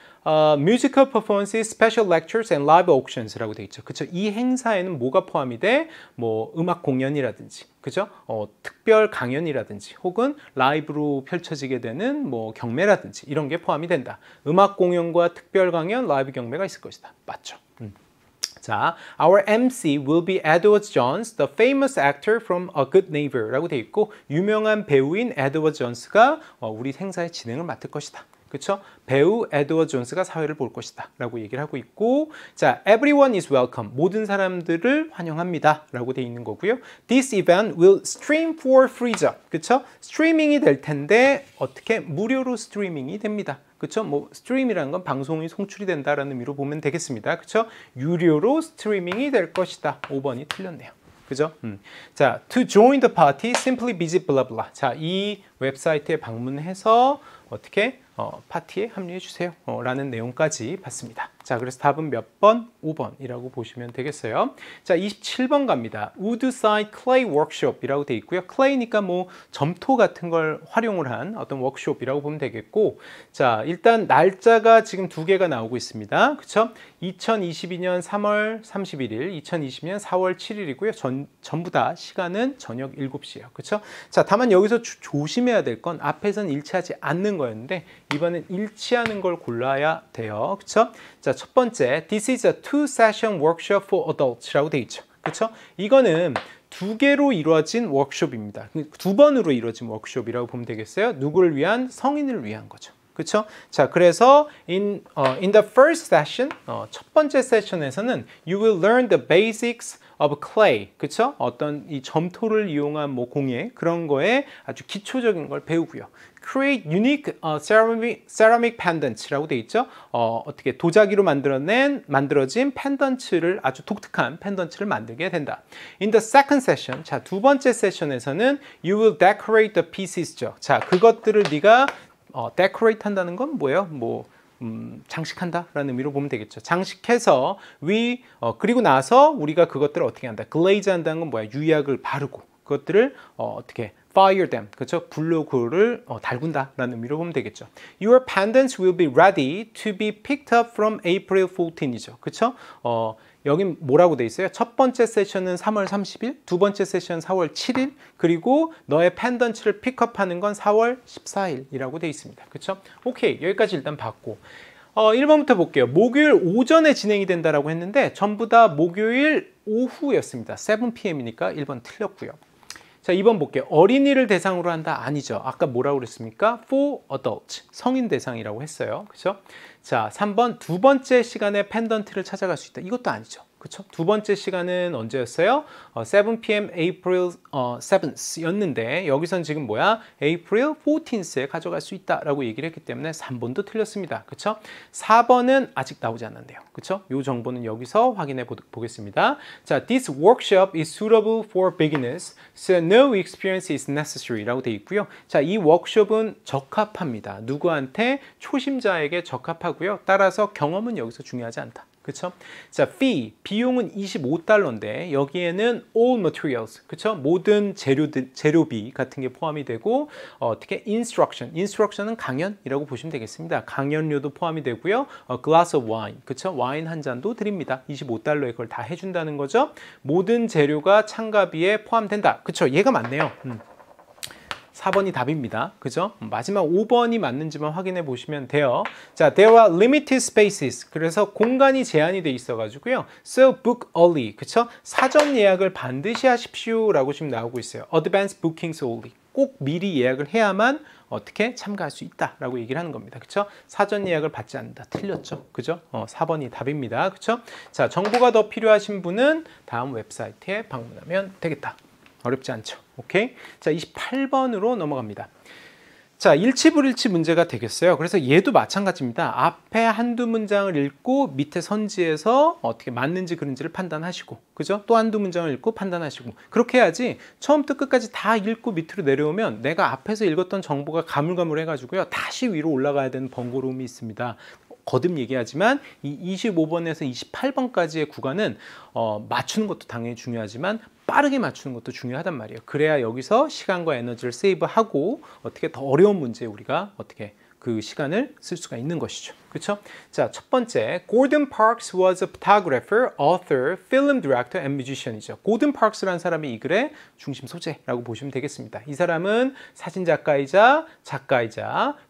musical performances, special lectures, and live auctions라고 되어 있죠. 그쵸? 이 행사에는 뭐가 포함이 돼? 뭐 음악 공연이라든지, 그죠? 특별 강연이라든지, 혹은 라이브로 펼쳐지게 되는 뭐 경매라든지 이런 게 포함이 된다. 음악 공연과 특별 강연, 라이브 경매가 있을 것이다. 맞죠? 자, our MC will be Edward Jones, the famous actor from A Good Neighbor라고 되어 있고 유명한 배우인 에드워드 존스가 우리 행사의 진행을 맡을 것이다. 그렇죠? 배우 에드워드 존스가 사회를 볼 것이다 라고 얘기를 하고 있고 자, everyone is welcome. 모든 사람들을 환영합니다 라고 되어 있는 거고요. This event will stream for free. 그렇죠? 스트리밍이 될 텐데 어떻게 무료로 스트리밍이 됩니다. 그렇죠? 뭐 스트림이라는 건 방송이 송출이 된다라는 의미로 보면 되겠습니다. 그렇죠? 유료로 스트리밍이 될 것이다. 5번이 틀렸네요. 그죠? 자, to join the party, simply visit blah blah. 자, 이 웹사이트에 방문해서 어떻게 파티에 합류해 주세요. 라는 내용까지 봤습니다. 자, 그래서 답은 몇 번? 5번이라고 보시면 되겠어요. 자, 27번 갑니다. Woodside Clay Workshop이라고 되어 있고요. Clay니까 뭐 점토 같은 걸 활용을 한 어떤 워크숍이라고 보면 되겠고 자, 일단 날짜가 지금 두 개가 나오고 있습니다. 그쵸? 2022년 3월 31일, 2020년 4월 7일이고요. 전부 다 시간은 저녁 7시예요. 그쵸? 자, 다만 여기서 조심해야 될 건 앞에선 일치하지 않는 거였는데 이번엔 일치하는 걸 골라야 돼요. 그쵸? 자, 첫 번째, This is a two-session workshop for adults라고 돼 있죠. 그쵸? 이거는 두 개로 이루어진 워크숍입니다. 두 번으로 이루어진 워크숍이라고 보면 되겠어요. 누구를 위한? 성인을 위한 거죠. 그쵸? 자, 그래서 in the first session, 첫 번째 세션에서는 you will learn the basics of clay, 그쵸? 어떤 이 점토를 이용한 뭐 공예 그런 거에 아주 기초적인 걸 배우고요. Create unique ceramic pendants라고 돼 있죠. 어떻게 도자기로 만들어진 펜던츠를 아주 독특한 펜던츠를 만들게 된다. In the second session, 자, 두 번째 세션에서는 you will decorate the pieces죠. 자, 그것들을 네가 decorate 한다는 건 뭐예요? 뭐 장식한다라는 의미로 보면 되겠죠. 장식해서 그리고 나서 우리가 그것들을 어떻게 한다? glaze 한다는 건 뭐야? 유약을 바르고 그것들을 어떻게 fire them, 그렇죠? 불로 그를 달군다라는 의미로 보면 되겠죠. Your pendants will be ready to be picked up from April 14이죠. 그렇죠? 여긴 뭐라고 돼 있어요? 첫 번째 세션은 3월 30일, 두 번째 세션은 4월 7일, 그리고 너의 펜던츠를 픽업하는 건 4월 14일이라고 돼 있습니다. 그렇죠? 오케이, 여기까지 일단 봤고 1번부터 볼게요. 목요일 오전에 진행이 된다라고 했는데 전부 다 목요일 오후였습니다. 7 p.m.이니까 1번 틀렸고요. 자, 2번 볼게요. 어린이를 대상으로 한다? 아니죠. 아까 뭐라고 그랬습니까? For adults, 성인 대상이라고 했어요. 그렇죠? 자, 3번 두 번째 시간에 펜던트를 찾아갈 수 있다. 이것도 아니죠. 그렇죠? 두 번째 시간은 언제였어요? 7 p.m. April 7th 였는데 여기선 지금 뭐야? April 14th에 가져갈 수 있다라고 얘기를 했기 때문에 3번도 틀렸습니다. 그렇죠? 4번은 아직 나오지 않았네요. 그렇죠? 이 정보는 여기서 확인해 보겠습니다. 자, this workshop is suitable for beginners, so no experience is necessary라고 돼 있고요. 자, 이 워크숍은 적합합니다. 누구한테? 초심자에게 적합하고요. 따라서 경험은 여기서 중요하지 않다. 그쵸? 자, fee, 비용은 $25인데 여기에는 all materials, 그쵸? 모든 재료비 같은 게 포함이 되고 어떻게 instruction은 강연이라고 보시면 되겠습니다. 강연료도 포함이 되고요. glass of wine, 그쵸? 와인 한 잔도 드립니다. $25에 그걸 다 해준다는 거죠. 모든 재료가 참가비에 포함된다. 그쵸? 얘가 맞네요. 4번이 답입니다. 그죠? 마지막 5번이 맞는지만 확인해 보시면 돼요. 자, there are limited spaces. 그래서 공간이 제한이 돼 있어 가지고요. So book early. 그쵸? 사전 예약을 반드시 하십시오. 라고 지금 나오고 있어요. Advance bookings only. 꼭 미리 예약을 해야만 어떻게 참가할 수 있다라고 얘기를 하는 겁니다. 그쵸? 사전 예약을 받지 않는다. 틀렸죠? 그죠? 4번이 답입니다. 그쵸? 자, 정보가 더 필요하신 분은 다음 웹사이트에 방문하면 되겠다. 어렵지 않죠. 오케이? 자, 28번으로 넘어갑니다. 자, 일치불일치 문제가 되겠어요. 그래서 얘도 마찬가지입니다. 앞에 한두 문장을 읽고 밑에 선지에서 어떻게 맞는지 그런지를 판단하시고, 그죠? 또 한두 문장을 읽고 판단하시고, 그렇게 해야지 처음부터 끝까지 다 읽고 밑으로 내려오면 내가 앞에서 읽었던 정보가 가물가물해가지고요, 다시 위로 올라가야 되는 번거로움이 있습니다. 거듭 얘기하지만 이 25번에서 28번까지의 구간은 맞추는 것도 당연히 중요하지만 빠르게 맞추는 것도 중요하단 말이에요. 그래야 여기서 시간과 에너지를 세이브하고 어떻게 더 어려운 문제에 우리가 어떻게 그 시간을 쓸 수가 있는 것이죠. 그렇죠? 자, 첫 번째, Gordon Parks was a photographer, author, film director and musician이죠. 고든 파크스라는 사람이 이 글의 중심 소재라고 보시면 되겠습니다. 이 사람은 사진 작가이자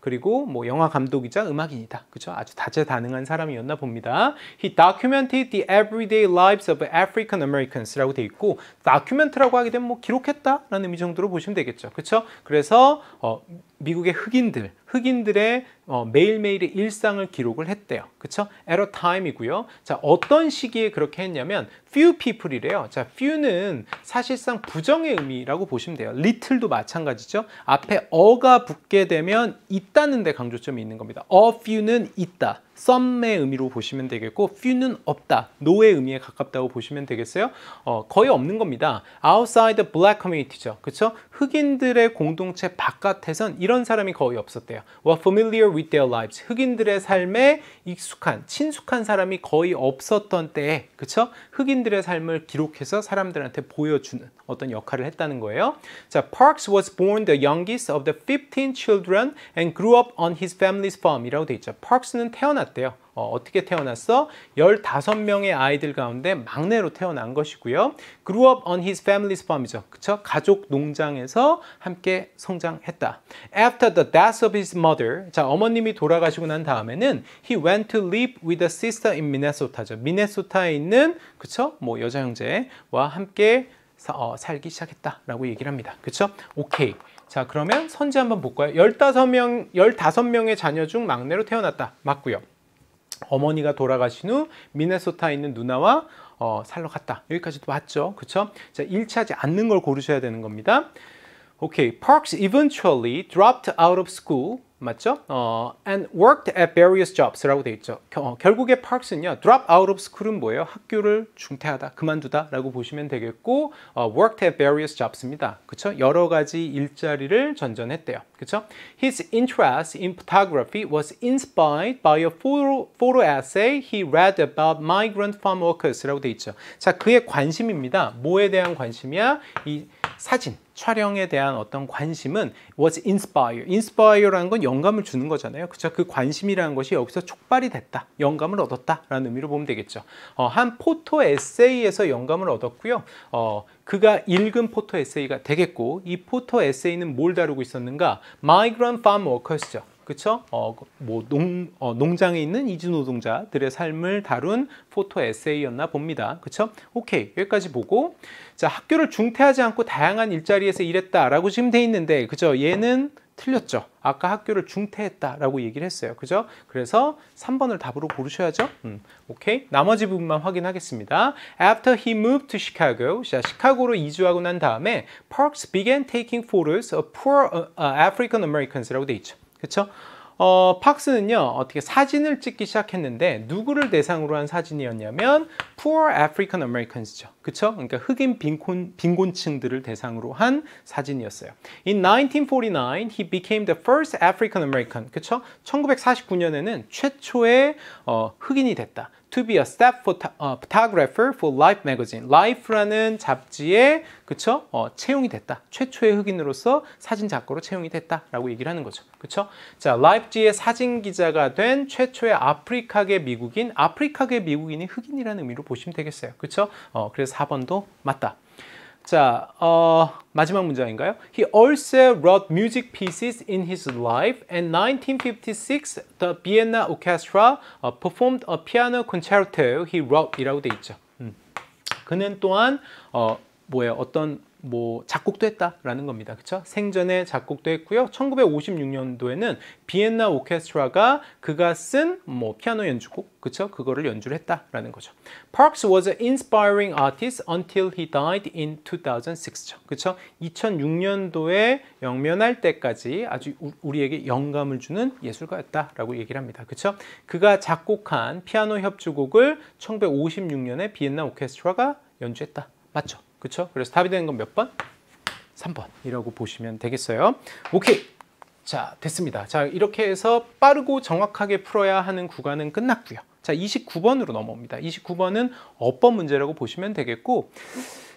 그리고 뭐 영화 감독이자 음악인이다. 그렇죠? 아주 다재다능한 사람이었나 봅니다. He documented the everyday lives of African Americans라고 돼 있고, document라고 하게 되면 뭐 기록했다라는 의미 정도로 보시면 되겠죠. 그렇죠? 그래서 미국의 흑인들의 매일매일의 일상을 기록을 했대요. 그쵸? at a time이고요. 자, 어떤 시기에 그렇게 했냐면 few people이래요. 자, few는 사실상 부정의 의미라고 보시면 돼요. little도 마찬가지죠. 앞에 어가 붙게 되면 있다는 데 강조점이 있는 겁니다. a few는 있다. some의 의미로 보시면 되겠고, few는 없다. no의 의미에 가깝다고 보시면 되겠어요. 거의 없는 겁니다. outside the black community죠. 그쵸? 흑인들의 공동체 바깥에선 이런 사람이 거의 없었대요. were familiar with their lives. 흑인들의 삶에 익숙한, 친숙한 사람이 거의 없었던 때에, 그쵸? 흑인들의 삶을 기록해서 사람들한테 보여주는 어떤 역할을 했다는 거예요. 자, Parks was born the youngest of the 15 children and grew up on his family's farm 이라고 돼 있죠. Parks는 태어났대요. 어떻게 태어났어? 15명의 아이들 가운데 막내로 태어난 것이고요. Grew up on his family's farm이죠. 그쵸? 가족 농장에서 함께 성장했다. After the death of his mother, 자, 어머님이 돌아가시고 난 다음에는 he went to live with a sister in Minnesota죠. 미네소타에 있는, 그쵸? 뭐 여자 형제와 함께 살기 시작했다라고 얘기를 합니다. 그쵸? 오케이. 자, 그러면 선지 한번 볼까요? 15명의 자녀 중 막내로 태어났다. 맞고요. 어머니가 돌아가신 후 미네소타에 있는 누나와 살러 갔다. 여기까지도 맞죠? 그쵸? 자, 일치하지 않는 걸 고르셔야 되는 겁니다. 오케이. Parks eventually dropped out of school. 맞죠? And worked at various jobs라고 돼 있죠. 결국에 Parks는요, drop out of school은 뭐예요? 학교를 중퇴하다, 그만두다 라고 보시면 되겠고, worked at various jobs입니다. 그쵸? 여러 가지 일자리를 전전했대요. 그쵸? His interest in photography was inspired by a photo essay he read about migrant farm workers라고 돼 있죠. 자, 그의 관심입니다. 뭐에 대한 관심이야? 이 사진, 촬영에 대한 어떤 관심은 was inspired. inspire라는 건 영감을 주는 거잖아요. 그쵸? 그 관심이라는 것이 여기서 촉발이 됐다. 영감을 얻었다라는 의미로 보면 되겠죠. 한 포토 에세이에서 영감을 얻었고요. 그가 읽은 포토 에세이가 되겠고, 이 포토 에세이는 뭘 다루고 있었는가? Migrant farm workers죠. 그쵸? 농장에 있는 이주 노동자들의 삶을 다룬 포토 에세이였나 봅니다. 그쵸? 오케이. 여기까지 보고, 자, 학교를 중퇴하지 않고 다양한 일자리에서 일했다라고 지금 돼 있는데, 그죠? 얘는 틀렸죠. 아까 학교를 중퇴했다라고 얘기를 했어요. 그죠? 그래서 3번을 답으로 고르셔야죠. 오케이. 나머지 부분만 확인하겠습니다. After he moved to Chicago, 자, 시카고로 이주하고 난 다음에 Parks began taking photos of poor African Americans라고 돼 있죠. 그쵸? 팍스는요, 어떻게 사진을 찍기 시작했는데, 누구를 대상으로 한 사진이었냐면, poor African Americans죠. 그쵸? 그러니까 흑인 빈곤층들을 대상으로 한 사진이었어요. In 1949, he became the first African American. 그쵸? 1949년에는 최초의 흑인이 됐다. To be a staff photographer for Life magazine. Life라는 잡지에, 그쵸? 채용이 됐다. 최초의 흑인으로서 사진 작가로 채용이 됐다라고 얘기를 하는 거죠. 그쵸? 자, 라이프지의 사진 기자가 된 최초의 아프리카계 미국인, 아프리카계 미국인이 흑인이라는 의미로 보시면 되겠어요. 그쵸? 그래서 4번도 맞다. 자, 마지막 문장인가요? He also wrote music pieces in his life. In 1956, the Vienna Orchestra performed a piano concerto he wrote 이라고 돼 있죠. 그는 또한 어떤 뭐 작곡도 했다라는 겁니다. 그쵸? 생전에 작곡도 했고요. 1956년도에는 비엔나 오케스트라가 그가 쓴 뭐 피아노 연주곡, 그쵸? 그거를 연주를 했다라는 거죠. Parks was an inspiring artist until he died in 2006죠. 그쵸? 2006년도에 영면할 때까지 아주 우리에게 영감을 주는 예술가였다라고 얘기를 합니다. 그쵸? 그가 작곡한 피아노 협주곡을 1956년에 비엔나 오케스트라가 연주했다. 맞죠? 그쵸? 그래서 답이 되는 건 몇 번? 3번이라고 보시면 되겠어요. 오케이. 자, 됐습니다. 자, 이렇게 해서 빠르고 정확하게 풀어야 하는 구간은 끝났고요. 자, 29번으로 넘어옵니다. 29번은 어법 문제라고 보시면 되겠고,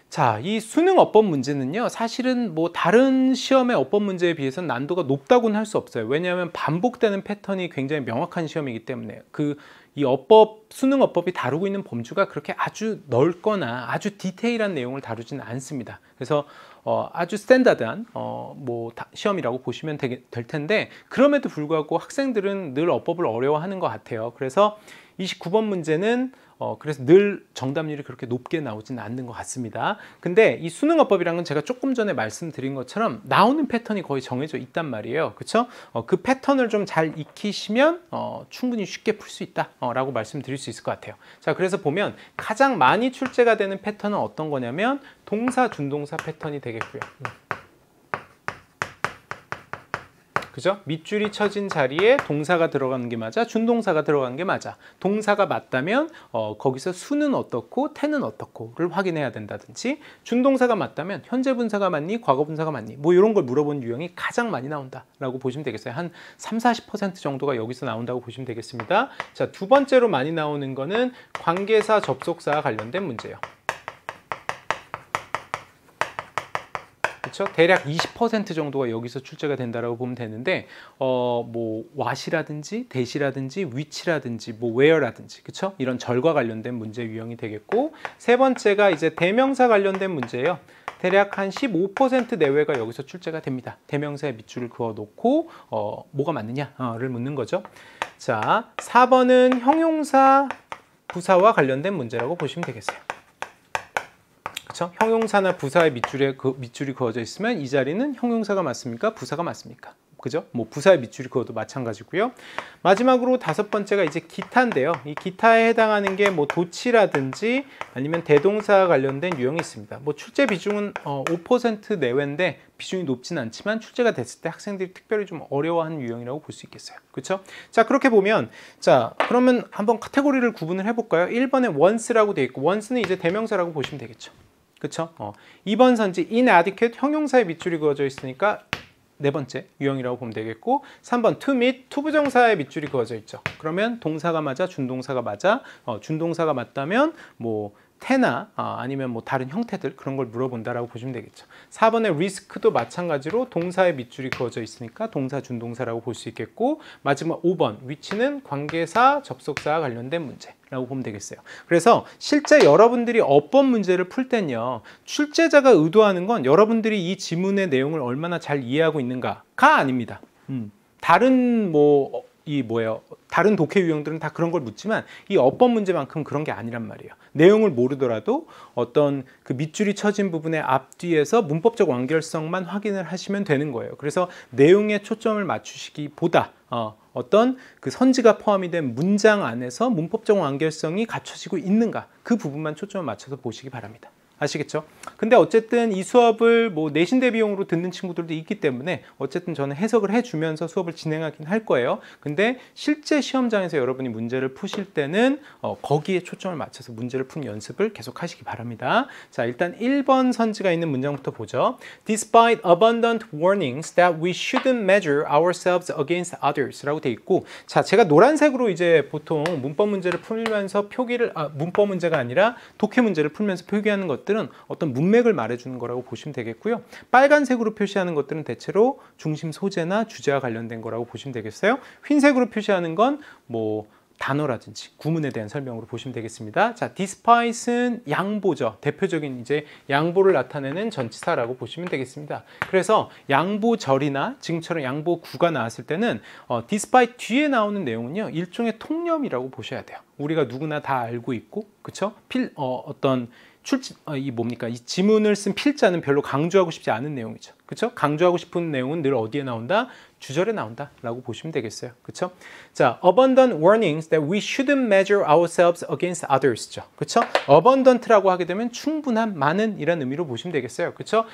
자, 이 수능 어법 문제는요, 사실은 뭐 다른 시험의 어법 문제에 비해서는 난도가 높다고는 할 수 없어요. 왜냐하면 반복되는 패턴이 굉장히 명확한 시험이기 때문에 이 어법, 수능 어법이 다루고 있는 범주가 그렇게 아주 넓거나 아주 디테일한 내용을 다루지는 않습니다. 그래서 아주 스탠다드한 시험이라고 보시면 될 텐데, 그럼에도 불구하고 학생들은 늘 어법을 어려워하는 것 같아요. 그래서 29번 문제는 그래서 늘 정답률이 그렇게 높게 나오지는 않는 것 같습니다. 근데 이 수능어법이라는 건 제가 조금 전에 말씀드린 것처럼 나오는 패턴이 거의 정해져 있단 말이에요. 그렇죠? 그 패턴을 좀 잘 익히시면 충분히 쉽게 풀 수 있다라고 말씀드릴 수 있을 것 같아요. 자, 그래서 보면 가장 많이 출제가 되는 패턴은 어떤 거냐면 동사, 준동사 패턴이 되겠고요. 그죠? 밑줄이 쳐진 자리에 동사가 들어가는 게 맞아, 준동사가 들어가는 게 맞아. 동사가 맞다면 거기서 수는 어떻고 태는 어떻고를 확인해야 된다든지, 준동사가 맞다면 현재 분사가 맞니, 과거 분사가 맞니, 뭐 이런 걸 물어보는 유형이 가장 많이 나온다라고 보시면 되겠어요. 한 30-40% 정도가 여기서 나온다고 보시면 되겠습니다. 자, 두 번째로 많이 나오는 거는 관계사, 접속사와 관련된 문제예요. 그렇죠? 대략 20% 정도가 여기서 출제가 된다라고 보면 되는데, 뭐 what이라든지 that이라든지 which라든지 뭐 where라든지, 그렇죠? 이런 절과 관련된 문제 유형이 되겠고, 세 번째가 이제 대명사 관련된 문제예요. 대략 한 15% 내외가 여기서 출제가 됩니다. 대명사에 밑줄을 그어 놓고 뭐가 맞느냐를 묻는 거죠. 자, 4번은 형용사, 부사와 관련된 문제라고 보시면 되겠어요. 그렇죠? 형용사나 부사의 밑줄이 그어져 있으면 이 자리는 형용사가 맞습니까? 부사가 맞습니까? 그죠? 뭐 부사의 밑줄이 그어도 마찬가지고요. 마지막으로 다섯 번째가 이제 기타인데요. 이 기타에 해당하는 게 뭐 도치라든지 아니면 대동사 관련된 유형이 있습니다. 뭐 출제 비중은 5% 내외인데 비중이 높진 않지만 출제가 됐을 때 학생들이 특별히 좀 어려워하는 유형이라고 볼 수 있겠어요. 그렇죠? 자, 그렇게 보면, 자, 그러면 한번 카테고리를 구분을 해볼까요? 1번에 once라고 되어 있고, once는 이제 대명사라고 보시면 되겠죠. 그렇죠? 2번 선지 inadequate, 형용사의 밑줄이 그어져 있으니까 네 번째 유형이라고 보면 되겠고, 3번 to meet, 투부정사의 밑줄이 그어져 있죠. 그러면 동사가 맞아, 준동사가 맞아, 준동사가 맞다면 뭐 태나 아니면 뭐 다른 형태들, 그런 걸 물어본다라고 보시면 되겠죠. 4번의 risk도 마찬가지로 동사의 밑줄이 그어져 있으니까 동사, 준동사라고 볼 수 있겠고, 마지막 5번 which는 관계사, 접속사와 관련된 문제라고 보면 되겠어요. 그래서 실제 여러분들이 어법 문제를 풀 땐요, 출제자가 의도하는 건 여러분들이 이 지문의 내용을 얼마나 잘 이해하고 있는가가 아닙니다. 다른 다른 독해 유형들은 다 그런 걸 묻지만 이 어법 문제만큼 그런 게 아니란 말이에요. 내용을 모르더라도 어떤 그 밑줄이 쳐진 부분의 앞뒤에서 문법적 완결성만 확인을 하시면 되는 거예요. 그래서 내용에 초점을 맞추시기보다 어떤 그 선지가 포함이 된 문장 안에서 문법적 완결성이 갖춰지고 있는가, 그 부분만 초점을 맞춰서 보시기 바랍니다. 아시겠죠? 근데 어쨌든 이 수업을 뭐 내신 대비용으로 듣는 친구들도 있기 때문에 어쨌든 저는 해석을 해주면서 수업을 진행하긴 할 거예요. 근데 실제 시험장에서 여러분이 문제를 푸실 때는 거기에 초점을 맞춰서 문제를 푸는 연습을 계속 하시기 바랍니다. 자, 일단 1번 선지가 있는 문장부터 보죠. Despite abundant warnings that we shouldn't measure ourselves against others 라고 돼 있고, 자, 제가 노란색으로 이제 보통 문법 문제를 풀면서 문법 문제가 아니라 독해 문제를 풀면서 표기하는 것들은 어떤 문맥을 말해주는 거라고 보시면 되겠고요. 빨간색으로 표시하는 것들은 대체로 중심 소재나 주제와 관련된 거라고 보시면 되겠어요. 흰색으로 표시하는 건 뭐 단어라든지 구문에 대한 설명으로 보시면 되겠습니다. 자, despite은 양보죠. 대표적인 이제 양보를 나타내는 전치사라고 보시면 되겠습니다. 그래서 양보절이나 지금처럼 양보구가 나왔을 때는 despite 뒤에 나오는 내용은요, 일종의 통념이라고 보셔야 돼요. 우리가 누구나 다 알고 있고, 그쵸? 어떤 이 뭡니까? 이 지문을 쓴 필자는 별로 강조하고 싶지 않은 내용이죠. 그렇죠? 강조하고 싶은 내용은 늘 어디에 나온다? 주절에 나온다라고 보시면 되겠어요. 그렇죠? 자, abundant warnings that we shouldn't measure ourselves against others죠. 그렇죠? abundant라고 하게 되면 충분한, 많은 이란 의미로 보시면 되겠어요. 그렇죠?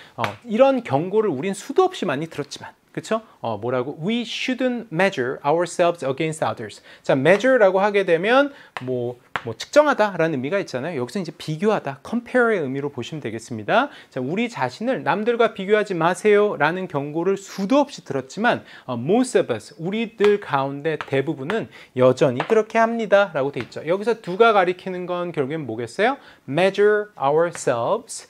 이런 경고를 우린 수도 없이 많이 들었지만 그쵸? 뭐라고? We shouldn't measure ourselves against others. 자, measure라고 하게 되면 뭐 측정하다라는 의미가 있잖아요. 여기서 이제 비교하다, compare의 의미로 보시면 되겠습니다. 자, 우리 자신을 남들과 비교하지 마세요라는 경고를 수도 없이 들었지만 most of us, 우리들 가운데 대부분은 여전히 그렇게 합니다라고 돼 있죠. 여기서 두가 가리키는 건 결국엔 뭐겠어요? measure ourselves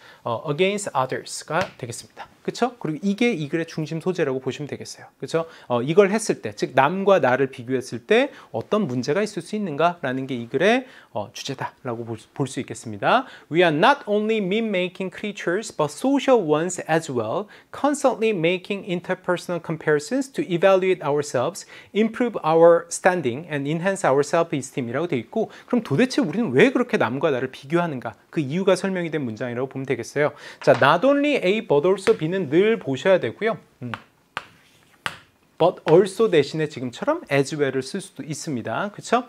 against others가 되겠습니다. 그렇죠? 그리고 이게 이 글의 중심 소재라고 보시면 되겠어요. 그렇죠? 이걸 했을 때, 즉 남과 나를 비교했을 때 어떤 문제가 있을 수 있는가라는 게 이 글의 주제다라고 볼 수 있겠습니다. We are not only mean-making creatures, but social ones as well, constantly making interpersonal comparisons to evaluate ourselves, improve our standing, and enhance our self-esteem이라고 되어 있고, 그럼 도대체 우리는 왜 그렇게 남과 나를 비교하는가? 그 이유가 설명이 된 문장이라고 보면 되겠어요. 자, not only A, but also B는 늘 보셔야 되고요. but also 대신에 지금처럼 as well을 쓸 수도 있습니다. 그렇죠?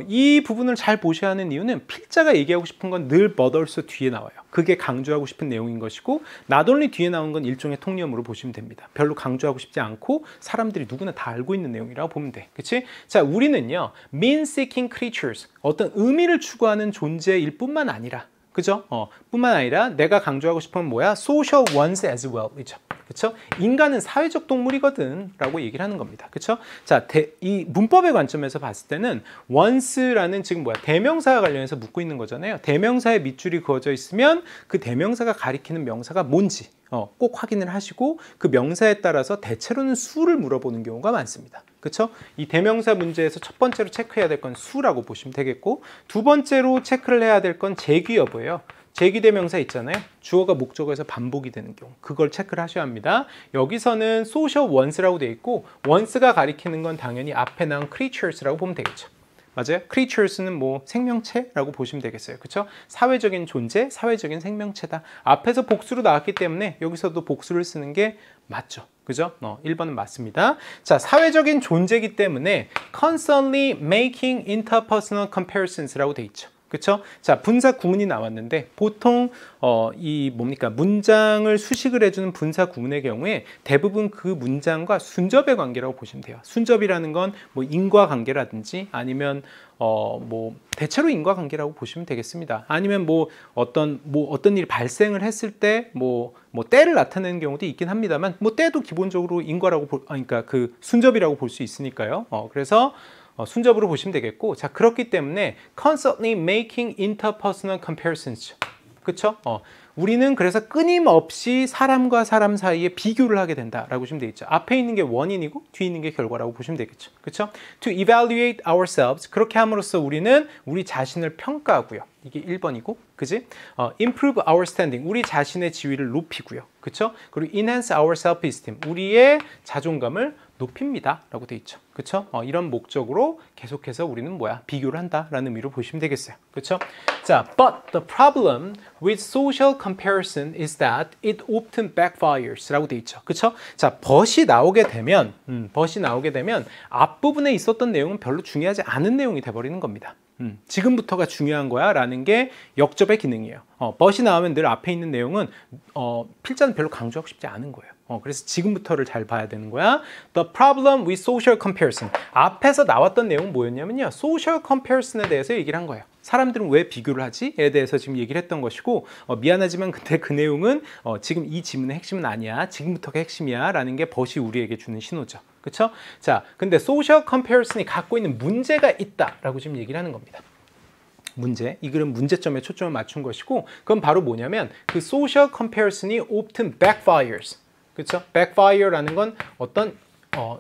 이 부분을 잘 보셔야 하는 이유는 필자가 얘기하고 싶은 건 늘 but also 뒤에 나와요. 그게 강조하고 싶은 내용인 것이고 not only 뒤에 나온 건 일종의 통념으로 보시면 됩니다. 별로 강조하고 싶지 않고 사람들이 누구나 다 알고 있는 내용이라고 보면 돼. 그치? 자, 우리는요, mean-seeking creatures, 어떤 의미를 추구하는 존재일 뿐만 아니라, 그죠? 뿐만 아니라 내가 강조하고 싶은 건 뭐야? social ones as well. 이죠. 그렇죠? 인간은 사회적 동물이거든 라고 얘기를 하는 겁니다. 그렇죠? 자, 이 문법의 관점에서 봤을 때는 once라는 지금 뭐야? 대명사와 관련해서 묻고 있는 거잖아요. 대명사에 밑줄이 그어져 있으면 그 대명사가 가리키는 명사가 뭔지 꼭 확인을 하시고 그 명사에 따라서 대체로는 수를 물어보는 경우가 많습니다. 그렇죠? 이 대명사 문제에서 첫 번째로 체크해야 될 건 수라고 보시면 되겠고, 두 번째로 체크를 해야 될 건 제귀 여부예요. 제기대명사 있잖아요. 주어가 목적어에서 반복이 되는 경우, 그걸 체크를 하셔야 합니다. 여기서는 social ones라고 되어 있고, once가 가리키는 건 당연히 앞에 나온 creatures라고 보면 되겠죠. 맞아요? creatures는 뭐 생명체라고 보시면 되겠어요. 그렇죠? 사회적인 존재, 사회적인 생명체다. 앞에서 복수로 나왔기 때문에 여기서도 복수를 쓰는 게 맞죠. 그죠? 1번은 맞습니다. 자, 사회적인 존재이기 때문에 constantly making interpersonal comparisons라고 되어 있죠. 그렇죠? 자, 분사 구문이 나왔는데 보통 이 뭡니까? 문장을 수식을 해주는 분사 구문의 경우에 대부분 그 문장과 순접의 관계라고 보시면 돼요. 순접이라는 건 뭐 인과관계라든지 아니면 뭐 대체로 인과관계라고 보시면 되겠습니다. 아니면 뭐 어떤 일이 발생을 했을 때 뭐 때를 나타내는 경우도 있긴 합니다만, 뭐 때도 기본적으로 인과라고 그러니까 그 순접이라고 볼 수 있으니까요. 그래서 순접으로 보시면 되겠고, 자, 그렇기 때문에 constantly making interpersonal comparisons, 그렇죠? 우리는 그래서 끊임없이 사람과 사람 사이에 비교를 하게 된다라고 보시면 되겠죠. 앞에 있는 게 원인이고 뒤에 있는 게 결과라고 보시면 되겠죠. 그렇죠? To evaluate ourselves, 그렇게 함으로써 우리는 우리 자신을 평가하고요. 이게 1번이고, 그지? improve our standing, 우리 자신의 지위를 높이고요. 그렇죠? 그리고 enhance our self-esteem, 우리의 자존감을 높입니다 라고 되어 있죠. 그렇죠? 이런 목적으로 계속해서 우리는 뭐야? 비교를 한다라는 의미로 보시면 되겠어요. 그렇죠? 자, but the problem with social comparison is that it often backfires 라고 되어 있죠. 그렇죠? 자, but이 나오게 되면 앞부분에 있었던 내용은 별로 중요하지 않은 내용이 돼버리는 겁니다. 지금부터가 중요한 거야 라는 게 역접의 기능이에요. but이 나오면 늘 앞에 있는 내용은 필자는 별로 강조하고 싶지 않은 거예요. 그래서 지금부터를 잘 봐야 되는 거야. The problem with social comparison. 앞에서 나왔던 내용은 뭐였냐면요, social comparison에 대해서 얘기를 한 거예요. 사람들은 왜 비교를 하지?에 대해서 지금 얘기를 했던 것이고, 미안하지만 근데 그 내용은 지금 이 지문의 핵심은 아니야. 지금부터가 핵심이야 라는 게 but이 우리에게 주는 신호죠. 그렇죠? 자, 근데 social comparison이 갖고 있는 문제가 있다라고 지금 얘기를 하는 겁니다. 문제, 이 글은 문제점에 초점을 맞춘 것이고, 그건 바로 뭐냐면 그 social comparison이 often backfires. 그렇죠? backfire라는 건 어떤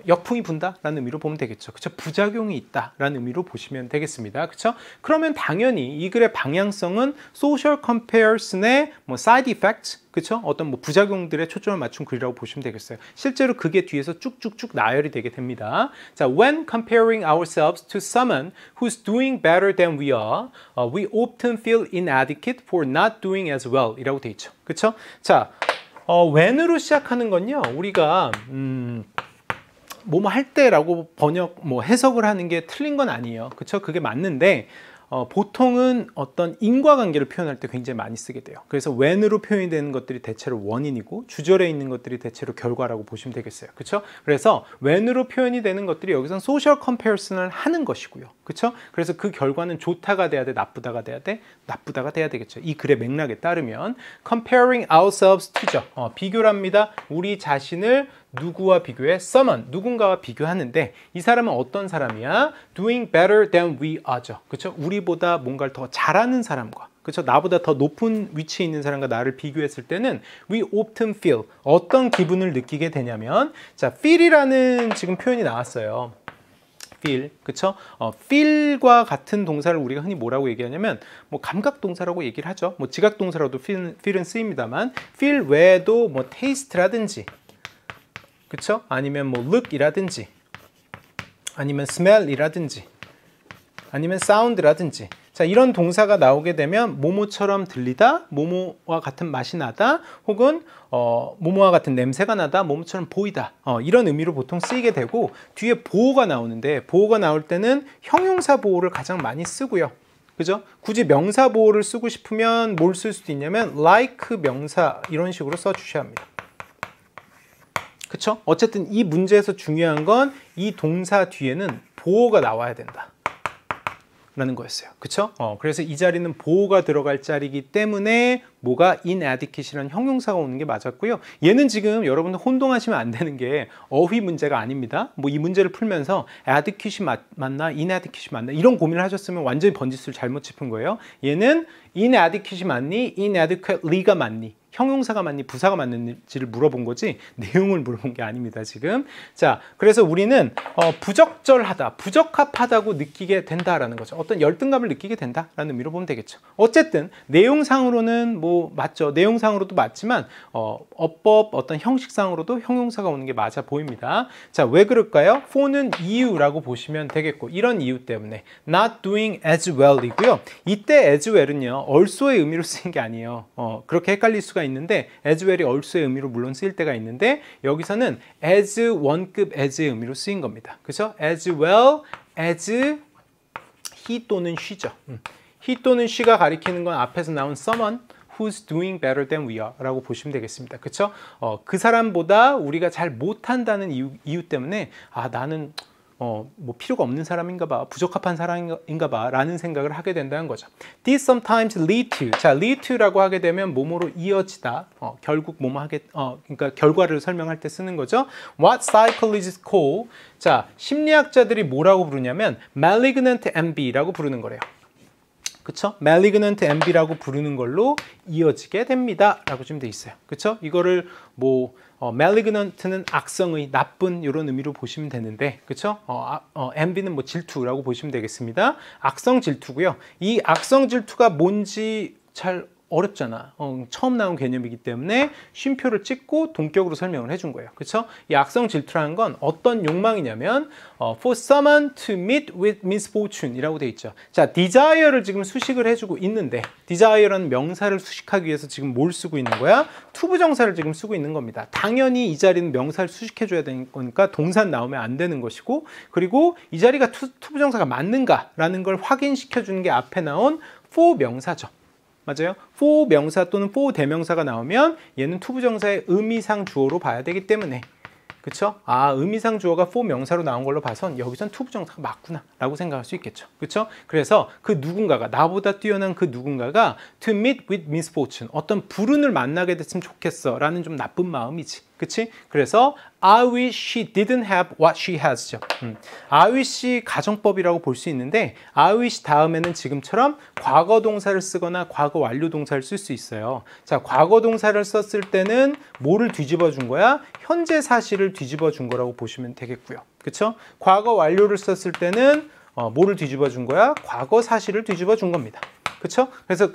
역풍이 분다라는 의미로 보면 되겠죠. 그쵸? 부작용이 있다라는 의미로 보시면 되겠습니다. 그쵸? 그러면 당연히 이 글의 방향성은 social comparison의 뭐 side effects, 그쵸? 어떤 뭐 부작용들에 초점을 맞춘 글이라고 보시면 되겠어요. 실제로 그게 뒤에서 쭉쭉쭉 나열이 되게 됩니다. 자, when comparing ourselves to someone who's doing better than we are, we often feel inadequate for not doing as well 이라고 돼 있죠. 그쵸? 자, when으로 시작하는 건요, 우리가 뭐뭐 할 때라고 해석을 하는 게 틀린 건 아니에요. 그쵸? 그게 맞는데, 보통은 어떤 인과관계를 표현할 때 굉장히 많이 쓰게 돼요. 그래서 when으로 표현이 되는 것들이 대체로 원인이고, 주절에 있는 것들이 대체로 결과라고 보시면 되겠어요. 그쵸? 그래서 when으로 표현이 되는 것들이 여기서는 social comparison을 하는 것이고요. 그쵸? 그래서 그 결과는 좋다가 돼야 돼, 나쁘다가 돼야 돼, 나쁘다가 돼야 되겠죠. 이 글의 맥락에 따르면 comparing ourselves to죠. 비교랍니다. 우리 자신을 누구와 비교해? someone, 누군가와 비교하는데 이 사람은 어떤 사람이야? doing better than we are죠. 그렇죠? 우리보다 뭔가를 더 잘하는 사람과, 그렇죠? 나보다 더 높은 위치에 있는 사람과 나를 비교했을 때는 we often feel, 어떤 기분을 느끼게 되냐면, 자, feel이라는 지금 표현이 나왔어요. feel, 그쵸? feel과 같은 동사를 우리가 흔히 뭐라고 얘기하냐면, 뭐 감각 동사라고 얘기를 하죠. 뭐 지각 동사라도 feel은 쓰입니다만, feel 외에도 뭐 taste라든지, 그쵸? 아니면 뭐 look이라든지, 아니면 smell이라든지, 아니면 sound라든지, 자, 이런 동사가 나오게 되면 뭐뭐처럼 들리다, 뭐뭐와 같은 맛이 나다, 혹은 뭐뭐와 같은 냄새가 나다, 뭐뭐처럼 보이다, 이런 의미로 보통 쓰이게 되고, 뒤에 보호가 나오는데, 보호가 나올 때는 형용사 보호를 가장 많이 쓰고요. 그죠? 굳이 명사 보호를 쓰고 싶으면 뭘 쓸 수도 있냐면 like 명사, 이런 식으로 써주셔야 합니다. 그쵸? 어쨌든 이 문제에서 중요한 건 이 동사 뒤에는 보호가 나와야 된다 라는 거였어요. 그쵸? 그래서 이 자리는 보호가 들어갈 자리이기 때문에 뭐가 inadequate이라는 형용사가 오는 게 맞았고요. 얘는 지금 여러분들 혼동하시면 안 되는 게 어휘 문제가 아닙니다. 뭐 이 문제를 풀면서 adequate이 맞나 inadequate이 맞나 이런 고민을 하셨으면 완전히 번지수를 잘못 짚은 거예요. 얘는 inadequate이 맞니? inadequately가 맞니? 형용사가 맞니? 부사가 맞는지를 물어본 거지 내용을 물어본 게 아닙니다, 지금. 자, 그래서 우리는 부적절하다, 부적합하다고 느끼게 된다라는 거죠. 어떤 열등감을 느끼게 된다라는 의미로 보면 되겠죠. 어쨌든 내용상으로는 뭐 맞죠. 내용상으로도 맞지만 어법 어떤 형식상으로도 형용사가 오는 게 맞아 보입니다. 자, 왜 그럴까요? for는 이유라고 보시면 되겠고, 이런 이유 때문에 not doing as well 이고요. 이때 as well은요, also의 의미로 쓰인 게 아니에요. 그렇게 헷갈릴 수가 있는데 as well이 also의 의미로 물론 쓰일 때가 있는데, 여기서는 as 원급 as의 의미로 쓰인 겁니다. 그래서 as well as he 또는 she죠. he 또는 she가 가리키는 건 앞에서 나온 someone who's doing better than we are 라고 보시면 되겠습니다. 그쵸? 그 사람보다 우리가 잘 못한다는 이유 때문에 나는 뭐 필요가 없는 사람인가 봐, 부적합한 사람인가 봐 라는 생각을 하게 된다는 거죠. This sometimes lead to, 자, lead to라고 하게 되면 뭐뭐로 이어지다, 결국 뭐뭐 하게, 그러니까 결과를 설명할 때 쓰는 거죠. What psychologists call, 자, 심리학자들이 뭐라고 부르냐면 malignant envy라고 부르는 거래요. 그쵸? malignant envy라고 부르는 걸로 이어지게 됩니다 라고 좀 돼 있어요. 그쵸? 이거를 뭐 malignant는 악성의, 나쁜 이런 의미로 보시면 되는데, 그쵸? envy는 뭐 질투라고 보시면 되겠습니다. 악성 질투고요. 이 악성 질투가 뭔지 잘 어렵잖아. 처음 나온 개념이기 때문에 쉼표를 찍고 동격으로 설명을 해준 거예요. 그렇죠? 이 악성 질투라는 건 어떤 욕망이냐면 for someone to meet with misfortune 이라고 돼 있죠. 자, desire를 지금 수식을 해주고 있는데, desire라는 명사를 수식하기 위해서 지금 뭘 쓰고 있는 거야? 투부정사를 지금 쓰고 있는 겁니다. 당연히 이 자리는 명사를 수식해줘야 되는 거니까 동사는 나오면 안 되는 것이고, 그리고 이 자리가 투부정사가 맞는가라는 걸 확인시켜주는 게 앞에 나온 for 명사죠. 맞아요? for 명사 또는 for 대명사가 나오면 얘는 투부정사의 의미상 주어로 봐야 되기 때문에, 그쵸? 의미상 주어가 for 명사로 나온 걸로 봐선 여기선 투부정사가 맞구나 라고 생각할 수 있겠죠. 그쵸? 그래서 그 누군가가, 나보다 뛰어난 그 누군가가 to meet with misfortune, 어떤 불운을 만나게 됐으면 좋겠어 라는 좀 나쁜 마음이지. 그치? 그래서 I wish she didn't have what she has죠. I wish 가정법이라고 볼 수 있는데 I wish 다음에는 지금처럼 과거 동사를 쓰거나 과거 완료 동사를 쓸 수 있어요. 자, 과거 동사를 썼을 때는 뭐를 뒤집어 준 거야? 현재 사실을 뒤집어 준 거라고 보시면 되겠고요. 그쵸? 과거 완료를 썼을 때는 뭐를 뒤집어 준 거야? 과거 사실을 뒤집어 준 겁니다. 그쵸? 그래서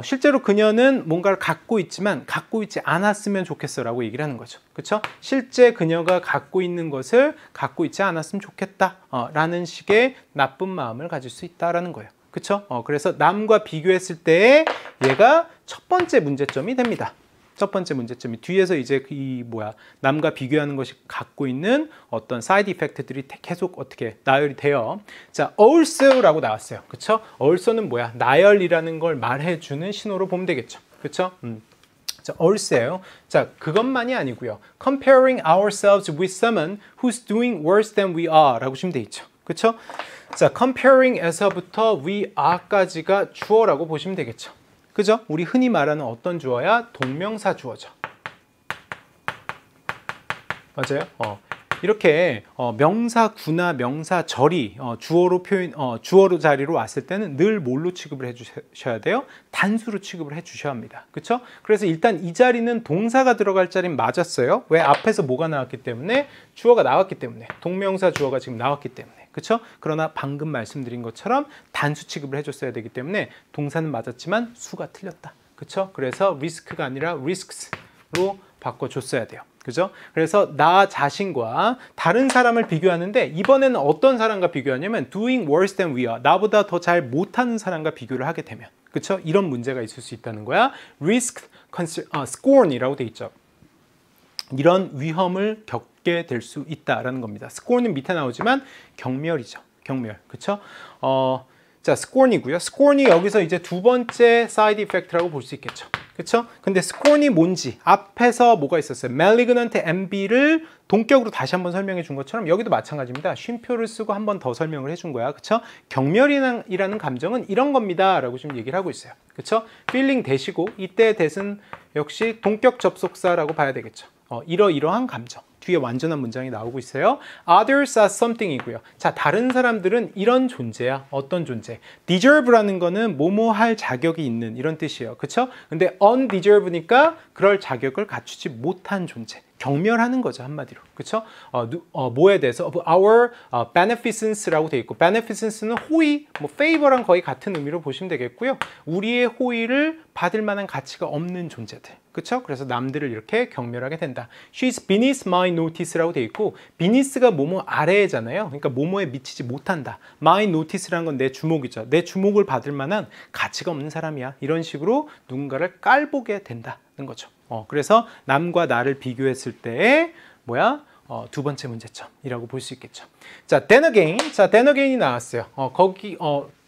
실제로 그녀는 뭔가를 갖고 있지만 갖고 있지 않았으면 좋겠어 라고 얘기를 하는 거죠. 그쵸? 실제 그녀가 갖고 있는 것을 갖고 있지 않았으면 좋겠다 라는 식의 나쁜 마음을 가질 수 있다라는 거예요. 그쵸? 그래서 남과 비교했을 때 얘가 첫 번째 문제점이 됩니다. 첫 번째 문제점이 뒤에서 이제 남과 비교하는 것이 갖고 있는 어떤 사이드 이펙트들이 계속 어떻게 나열이 돼요. 자, also라고 나왔어요. 그쵸? also는 뭐야? 나열이라는 걸 말해주는 신호로 보면 되겠죠. 그쵸? 자, also예요. 자, 그것만이 아니고요. comparing ourselves with someone who's doing worse than we are 라고 보시면 돼 있죠. 그쵸? 자, comparing에서부터 we are까지가 주어라고 보시면 되겠죠. 그죠? 우리 흔히 말하는 어떤 주어야? 동명사 주어죠. 맞아요? 이렇게 명사구나 명사절이 주어로 자리로 왔을 때는 늘 뭘로 취급을 해주셔야 돼요? 단수로 취급을 해주셔야 합니다. 그렇죠? 그래서 일단 이 자리는 동사가 들어갈 자리는 맞았어요. 왜? 앞에서 뭐가 나왔기 때문에? 주어가 나왔기 때문에. 동명사 주어가 지금 나왔기 때문에. 그렇죠? 그러나 방금 말씀드린 것처럼 단수 취급을 해줬어야 되기 때문에 동사는 맞았지만 수가 틀렸다. 그렇죠? 그래서 risk가 아니라 risks로 바꿔줬어야 돼요. 그죠? 그래서 나 자신과 다른 사람을 비교하는데 이번에는 어떤 사람과 비교하냐면 doing worse than we are. 나보다 더 잘 못하는 사람과 비교를 하게 되면. 그쵸? 이런 문제가 있을 수 있다는 거야. risk, scorn이라고 돼 있죠. 이런 위험을 겪게 될 수 있다라는 겁니다. scorn은 밑에 나오지만 경멸이죠. 경멸. 그쵸? 자, scorn이고요. scorn이 여기서 이제 두 번째 side effect라고 볼 수 있겠죠. 그쵸? 근데 scorn이 뭔지 앞에서 뭐가 있었어요? malignant envy를 동격으로 다시 한번 설명해 준 것처럼 여기도 마찬가지입니다. 쉼표를 쓰고 한 번 더 설명을 해준 거야. 그쵸? 경멸이라는 감정은 이런 겁니다. 라고 지금 얘기를 하고 있어요. 그쵸? feeling 대시고 이때 대신 역시 동격 접속사라고 봐야 되겠죠. 이러이러한 감정. 뒤에 완전한 문장이 나오고 있어요. Others are something이고요. 자, 다른 사람들은 이런 존재야. 어떤 존재? deserve라는 거는 뭐뭐 할 자격이 있는 이런 뜻이에요. 그쵸? 근데 undeserve니까 그럴 자격을 갖추지 못한 존재. 경멸하는 거죠, 한마디로. 그쵸? 뭐에 대해서? our beneficence라고 돼 있고, beneficence는 호의, favor랑 거의 같은 의미로 보시면 되겠고요. 우리의 호의를 받을 만한 가치가 없는 존재들. 그쵸? 그래서 남들을 이렇게 경멸하게 된다. She's beneath my notice라고 돼 있고, beneath가 뭐뭐 아래잖아요. 그러니까 뭐뭐에 미치지 못한다. My notice라는 건 내 주목이죠. 내 주목을 받을 만한 가치가 없는 사람이야. 이런 식으로 누군가를 깔보게 된다는 거죠. 그래서 남과 나를 비교했을 때 두 번째 문제점이라고 볼 수 있겠죠. 자, then again. 자, then again이 나왔어요.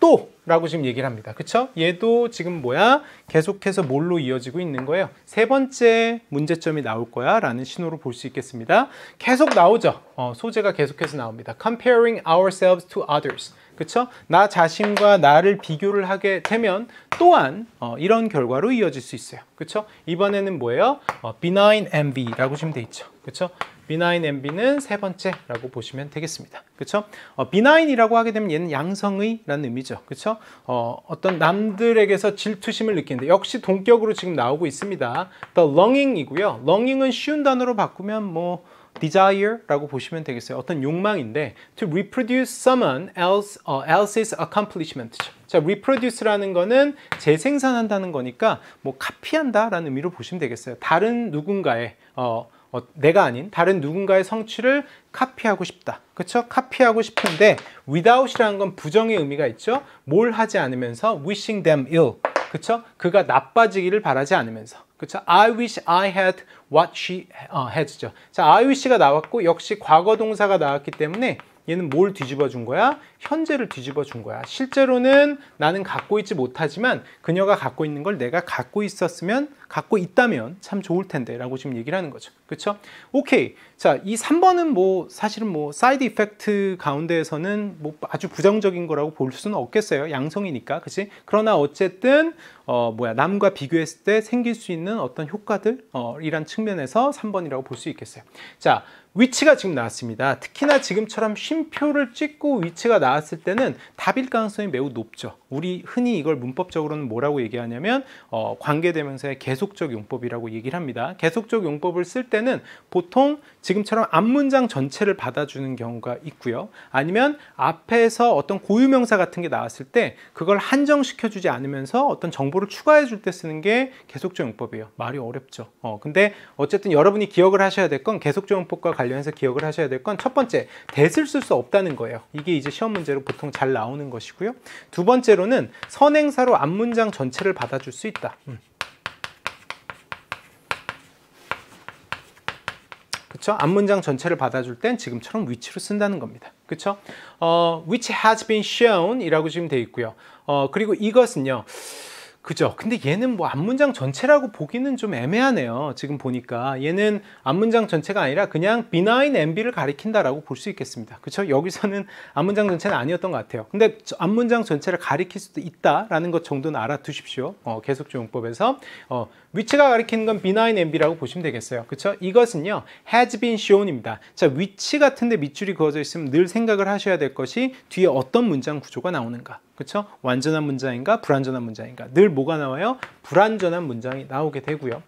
또라고 지금 얘기를 합니다. 그쵸? 얘도 지금 계속해서 뭘로 이어지고 있는 거예요? 세 번째 문제점이 나올 거야 라는 신호로 볼 수 있겠습니다. 계속 나오죠. 소재가 계속해서 나옵니다. Comparing ourselves to others. 그쵸? 나 자신과 나를 비교를 하게 되면 또한 이런 결과로 이어질 수 있어요. 그쵸? 이번에는 뭐예요? benign envy라고 지금 돼 있죠. 그쵸? benign envy는 세 번째라고 보시면 되겠습니다. 그쵸? benign이라고 하게 되면 얘는 양성의라는 의미죠. 그쵸? 어떤 남들에게서 질투심을 느끼는데 역시 동격으로 지금 나오고 있습니다. the longing이고요. longing은 쉬운 단어로 바꾸면 desire라고 보시면 되겠어요. 어떤 욕망인데 to reproduce someone else's accomplishment죠. 자, reproduce라는 거는 재생산한다는 거니까 카피한다라는 의미로 보시면 되겠어요. 다른 누군가의 내가 아닌 다른 누군가의 성취를 카피하고 싶다. 그쵸? 카피하고 싶은데 without이라는 건 부정의 의미가 있죠. 뭘 하지 않으면서 wishing them ill. 그쵸? 그가 나빠지기를 바라지 않으면서. 그쵸? I wish I had what she has죠. 자, I wish가 나왔고 역시 과거 동사가 나왔기 때문에 얘는 뭘 뒤집어 준 거야? 현재를 뒤집어 준 거야. 실제로는 나는 갖고 있지 못하지만 그녀가 갖고 있는 걸 내가 갖고 있다면 참 좋을 텐데 라고 지금 얘기를 하는 거죠. 그쵸? 오케이. 자, 이 3번은 뭐 사실은 뭐 사이드 이펙트 가운데에서는 뭐 아주 부정적인 거라고 볼 수는 없겠어요. 양성이니까. 그치? 그러나 어쨌든 남과 비교했을 때 생길 수 있는 어떤 효과들 이란 측면에서 3번이라고 볼 수 있겠어요. 자, 위치가 지금 나왔습니다. 특히나 지금처럼 쉼표를 찍고 위치가 나왔을 때는 답일 가능성이 매우 높죠. 우리 흔히 이걸 문법적으로는 뭐라고 얘기하냐면 관계대명사의 계속적 용법이라고 얘기를 합니다. 계속적 용법을 쓸 때는 보통 지금처럼 앞문장 전체를 받아주는 경우가 있고요. 아니면 앞에서 어떤 고유명사 같은 게 나왔을 때 그걸 한정시켜주지 않으면서 어떤 정보를 추가해 줄 때 쓰는 게 계속적 용법이에요. 말이 어렵죠. 근데 어쨌든 여러분이 기억을 하셔야 될 건 계속적 용법과 관련해서 기억을 하셔야 될 건 첫 번째, that을 쓸 수 없다는 거예요. 이게 이제 시험 문제로 보통 잘 나오는 것이고요. 두 번째로는 선행사로 앞문장 전체를 받아줄 수 있다. 그쵸? 앞문장 전체를 받아줄 땐 지금처럼 which로 쓴다는 겁니다. 그쵸? which has been shown 이라고 지금 돼 있고요. 그리고 이것은요. 그죠? 근데 얘는 뭐 앞문장 전체라고 보기는 좀 애매하네요. 지금 보니까 얘는 앞문장 전체가 아니라 그냥 benign envy를 가리킨다라고 볼 수 있겠습니다. 그렇죠? 여기서는 앞문장 전체는 아니었던 것 같아요. 근데 앞문장 전체를 가리킬 수도 있다라는 것 정도는 알아두십시오. 계속적 용법에서 which가 가리키는 건 benign envy라고 보시면 되겠어요. 그렇죠? 이것은요 has been shown입니다. 자, which 같은데 밑줄이 그어져 있으면 늘 생각을 하셔야 될 것이 뒤에 어떤 문장 구조가 나오는가. 그렇죠? 완전한 문장인가 불완전한 문장인가. 늘 뭐가 나와요? 불완전한 문장이 나오게 되고요.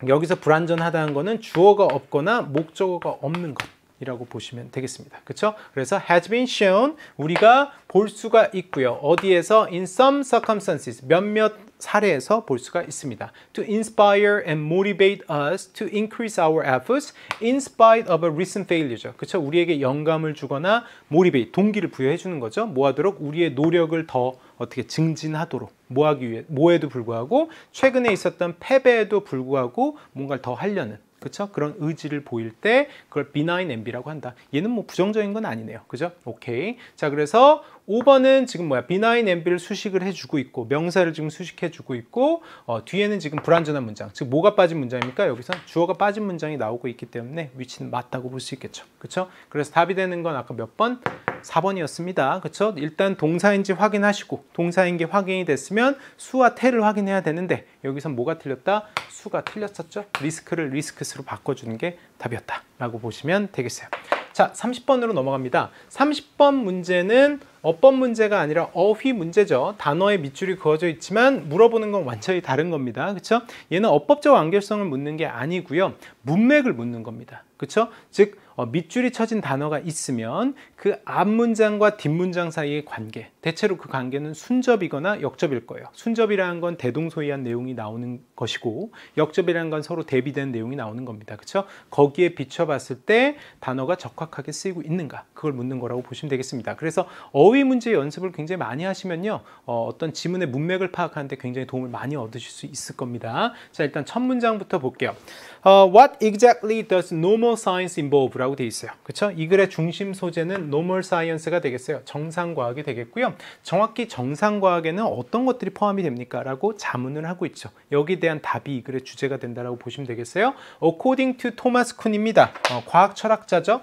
여기서 불완전하다는 거는 주어가 없거나 목적어가 없는 것이라고 보시면 되겠습니다. 그렇죠? 그래서 has been shown 우리가 볼 수가 있고요. 어디에서? in some circumstances 몇몇 사례에서 볼 수가 있습니다. To inspire and motivate us to increase our efforts in spite of a recent failure죠. 그렇죠? 우리에게 영감을 주거나 motivate, 동기를 부여해 주는 거죠. 뭐하도록? 우리의 노력을 더 어떻게 증진하도록 뭐하기 위해, 뭐에도 불구하고 최근에 있었던 패배에도 불구하고 뭔가를 더 하려는 그렇죠? 그런 의지를 보일 때 그걸 benign envy라고 한다. 얘는 뭐 부정적인 건 아니네요. 그죠? 오케이. 자, 그래서 5번은 지금 benign envy를 수식을 해주고 있고 명사를 지금 수식해주고 있고 뒤에는 지금 불완전한 문장, 즉 뭐가 빠진 문장입니까? 여기서 주어가 빠진 문장이 나오고 있기 때문에 위치는 맞다고 볼 수 있겠죠. 그렇죠? 그래서 답이 되는 건 아까 몇 번? 4번이었습니다. 그렇죠? 일단 동사인지 확인하시고 동사인 게 확인이 됐으면 수와 태를 확인해야 되는데 여기서 뭐가 틀렸다? 수가 틀렸었죠? 리스크를 리스크스로 바꿔주는 게 답이었다라고 보시면 되겠어요. 자, 30번으로 넘어갑니다. 30번 문제는 어법 문제가 아니라 어휘 문제죠. 단어의 밑줄이 그어져 있지만 물어보는 건 완전히 다른 겁니다. 그렇죠? 얘는 어법적 완결성을 묻는 게 아니고요. 문맥을 묻는 겁니다. 그렇죠? 즉 밑줄이 쳐진 단어가 있으면 그 앞문장과 뒷문장 사이의 관계, 대체로 그 관계는 순접이거나 역접일 거예요. 순접이라는 건 대동소이한 내용이 나오는 것이고 역접이라는 건 서로 대비된 내용이 나오는 겁니다. 그렇죠? 거기에 비춰봤을 때 단어가 적확하게 쓰이고 있는가, 그걸 묻는 거라고 보시면 되겠습니다. 그래서 어휘 문제 연습을 굉장히 많이 하시면요, 어떤 지문의 문맥을 파악하는데 굉장히 도움을 많이 얻으실 수 있을 겁니다. 자, 일단 첫 문장부터 볼게요. What exactly does normal science involve? 라고 되어 있어요. 그렇죠? 이 글의 중심 소재는 normal science가 되겠어요. 정상과학이 되겠고요. 정확히 정상과학에는 어떤 것들이 포함이 됩니까? 라고 자문을 하고 있죠. 여기에 대한 답이 이 글의 주제가 된다고 보시면 되겠어요. According to 토마스 쿤입니다. 과학 철학자죠.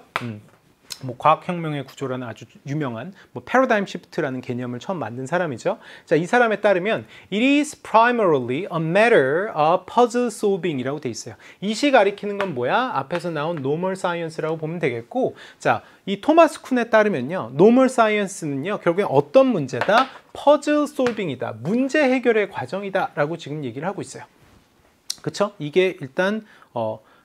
뭐 과학혁명의 구조라는 아주 유명한 패러다임 시프트라는 개념을 처음 만든 사람이죠. 자, 이 사람에 따르면 It is primarily a matter of puzzle solving 이라고 돼 있어요. 이시 가리키는 건 뭐야? 앞에서 나온 normal science라고 보면 되겠고, 자, 이 토마스 쿤에 따르면요, normal science는요, 결국엔 어떤 문제다? puzzle solving이다. 문제 해결의 과정이다 라고 지금 얘기를 하고 있어요. 그쵸? 이게 일단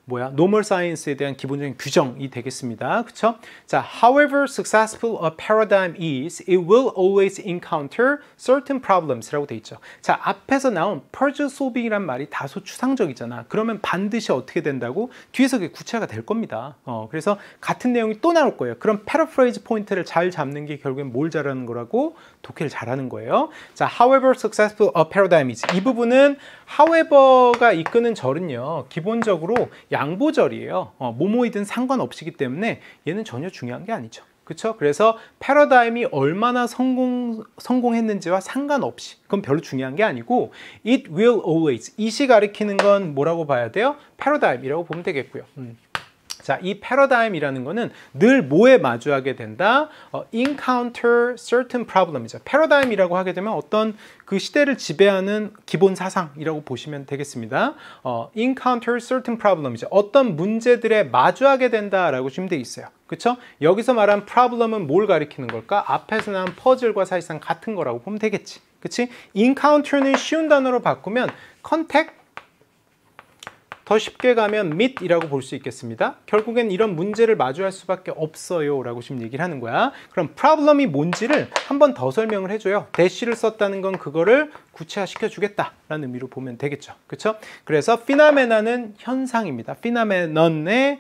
normal science에 대한 기본적인 규정이 되겠습니다. 그쵸? 자, however successful a paradigm is, it will always encounter certain problems 라고 돼 있죠. 자, 앞에서 나온 puzzle solving이란 말이 다소 추상적이잖아. 그러면 반드시 어떻게 된다고? 뒤에서 그게 구체화가 될 겁니다. 그래서 같은 내용이 또 나올 거예요. 그럼 paraphrase 포인트를 잘 잡는 게 결국엔 뭘 잘하는 거라고? 독해를 잘하는 거예요. 자, however successful a paradigm is. 이 부분은 however가 이끄는 절은요, 기본적으로 양보절이에요. 뭐뭐이든 상관없이기 때문에 얘는 전혀 중요한 게 아니죠. 그렇죠? 그래서 패러다임이 얼마나 성공했는지와 상관없이, 그건 별로 중요한 게 아니고 it will always, it이 가리키는 건 뭐라고 봐야 돼요? 패러다임이라고 보면 되겠고요. 자, 이 패러다임이라는 거는 늘 뭐에 마주하게 된다? encounter certain problem이죠. 패러다임이라고 하게 되면 어떤 그 시대를 지배하는 기본 사상이라고 보시면 되겠습니다. encounter certain problem이죠. 어떤 문제들에 마주하게 된다라고 지금 돼 있어요. 그렇죠? 여기서 말한 problem은 뭘 가리키는 걸까? 앞에서 나온 퍼즐과 사실상 같은 거라고 보면 되겠지. 그렇지? encounter는 쉬운 단어로 바꾸면 contact, 더 쉽게 가면 meet이라고 볼 수 있겠습니다. 결국엔 이런 문제를 마주할 수밖에 없어요 라고 지금 얘기를 하는 거야. 그럼 problem이 뭔지를 한 번 더 설명을 해줘요. 대시를 썼다는 건 그거를 구체화시켜 주겠다라는 의미로 보면 되겠죠. 그렇죠? 그래서 phenomena는 현상입니다. phenomenon의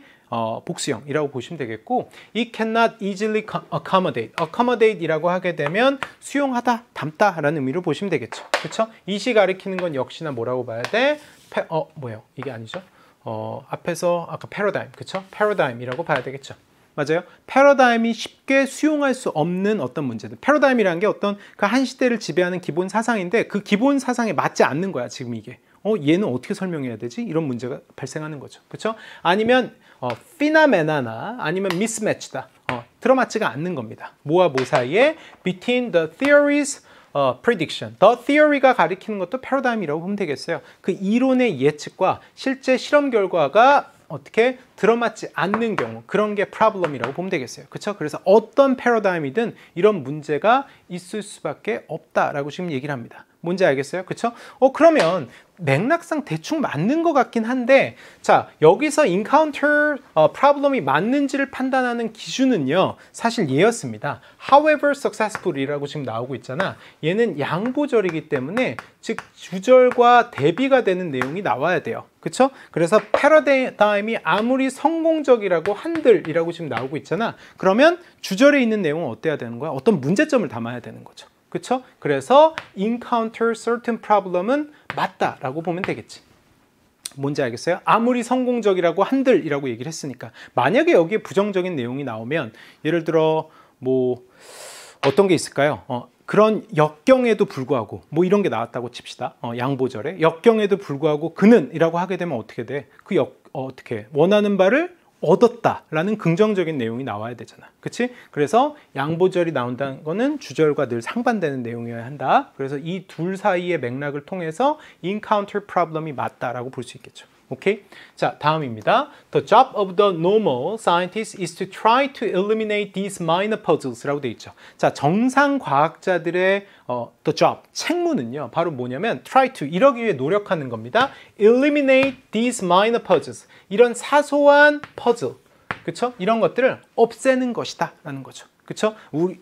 복수형이라고 보시면 되겠고, it cannot easily accommodate. accommodate이라고 하게 되면 수용하다, 담다라는 의미로 보시면 되겠죠. 그렇죠? 이시 가리키는 건 역시나 뭐라고 봐야 돼? 뭐예요? 이게 아니죠? 앞에서 아까 패러다임, 그쵸? 패러다임이라고 봐야 되겠죠. 맞아요? 패러다임이 쉽게 수용할 수 없는 어떤 문제들. 패러다임이라는 게 어떤 그 한 시대를 지배하는 기본 사상인데 그 기본 사상에 맞지 않는 거야, 지금 이게. 얘는 어떻게 설명해야 되지? 이런 문제가 발생하는 거죠. 그쵸? 아니면 phenomena 아니면 mismatch다. 들어맞지가 않는 겁니다. 뭐와 뭐 사이에? between the theories prediction. The theory가 가리키는 것도 패러다임이라고 보면 되겠어요. 그 이론의 예측과 실제 실험 결과가 어떻게 들어맞지 않는 경우, 그런 게 problem이라고 보면 되겠어요. 그렇죠? 그래서 어떤 패러다임이든 이런 문제가 있을 수밖에 없다라고 지금 얘기를 합니다. 뭔지 알겠어요? 그렇죠? 그러면 맥락상 대충 맞는 것 같긴 한데, 자, 여기서 encounter problem이 맞는지를 판단하는 기준은요, 사실 얘였습니다. however successful이라고 지금 나오고 있잖아. 얘는 양보절이기 때문에, 즉 주절과 대비가 되는 내용이 나와야 돼요. 그렇죠? 그래서 패러다임이 아무리 성공적이라고 한들이라고 지금 나오고 있잖아. 그러면 주절에 있는 내용은 어때야 되는 거야? 어떤 문제점을 담아야 되는 거죠. 그렇죠? 그래서 encounter certain problem은 맞다라고 보면 되겠지. 뭔지 알겠어요? 아무리 성공적이라고 한들이라고 얘기를 했으니까. 만약에 여기에 부정적인 내용이 나오면, 예를 들어 뭐 어떤 게 있을까요? 그런 역경에도 불구하고 뭐 이런 게 나왔다고 칩시다. 양보절에 역경에도 불구하고 그는이라고 하게 되면 어떻게 돼? 어떻게 원하는 바를 얻었다라는 긍정적인 내용이 나와야 되잖아. 그치? 그래서 양보절이 나온다는 거는 주절과 늘 상반되는 내용이어야 한다. 그래서 이 둘 사이의 맥락을 통해서 encounter problem이 맞다라고 볼 수 있겠죠. 오케이? 자, 다음입니다. The job of the normal scientist is to try to eliminate these minor puzzles라고 돼 있죠. 자, 정상 과학자들의 the job, 책무는요, 바로 뭐냐면 try to, 이러기 위해 노력하는 겁니다. eliminate these minor puzzles, 이런 사소한 퍼즐, 그쵸? 이런 것들을 없애는 것이다 라는 거죠. 그쵸?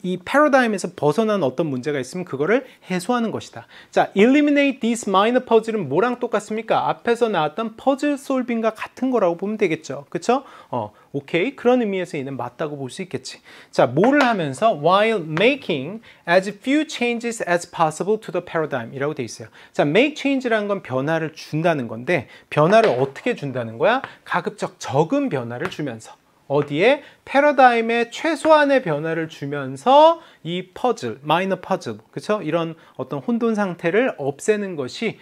이 패러다임에서 벗어난 어떤 문제가 있으면 그거를 해소하는 것이다. 자, eliminate these minor puzzle은 뭐랑 똑같습니까? 앞에서 나왔던 퍼즐 솔빙과 같은 거라고 보면 되겠죠. 그쵸? 오케이. 그런 의미에서 얘는 맞다고 볼 수 있겠지. 자, 뭐를 하면서 while making as few changes as possible to the paradigm 이라고 돼 있어요. 자, make change라는 건 변화를 준다는 건데, 변화를 어떻게 준다는 거야? 가급적 적은 변화를 주면서. 어디에? 패러다임의 최소한의 변화를 주면서 이 퍼즐, 마이너 퍼즐, 그쵸? 이런 어떤 혼돈 상태를 없애는 것이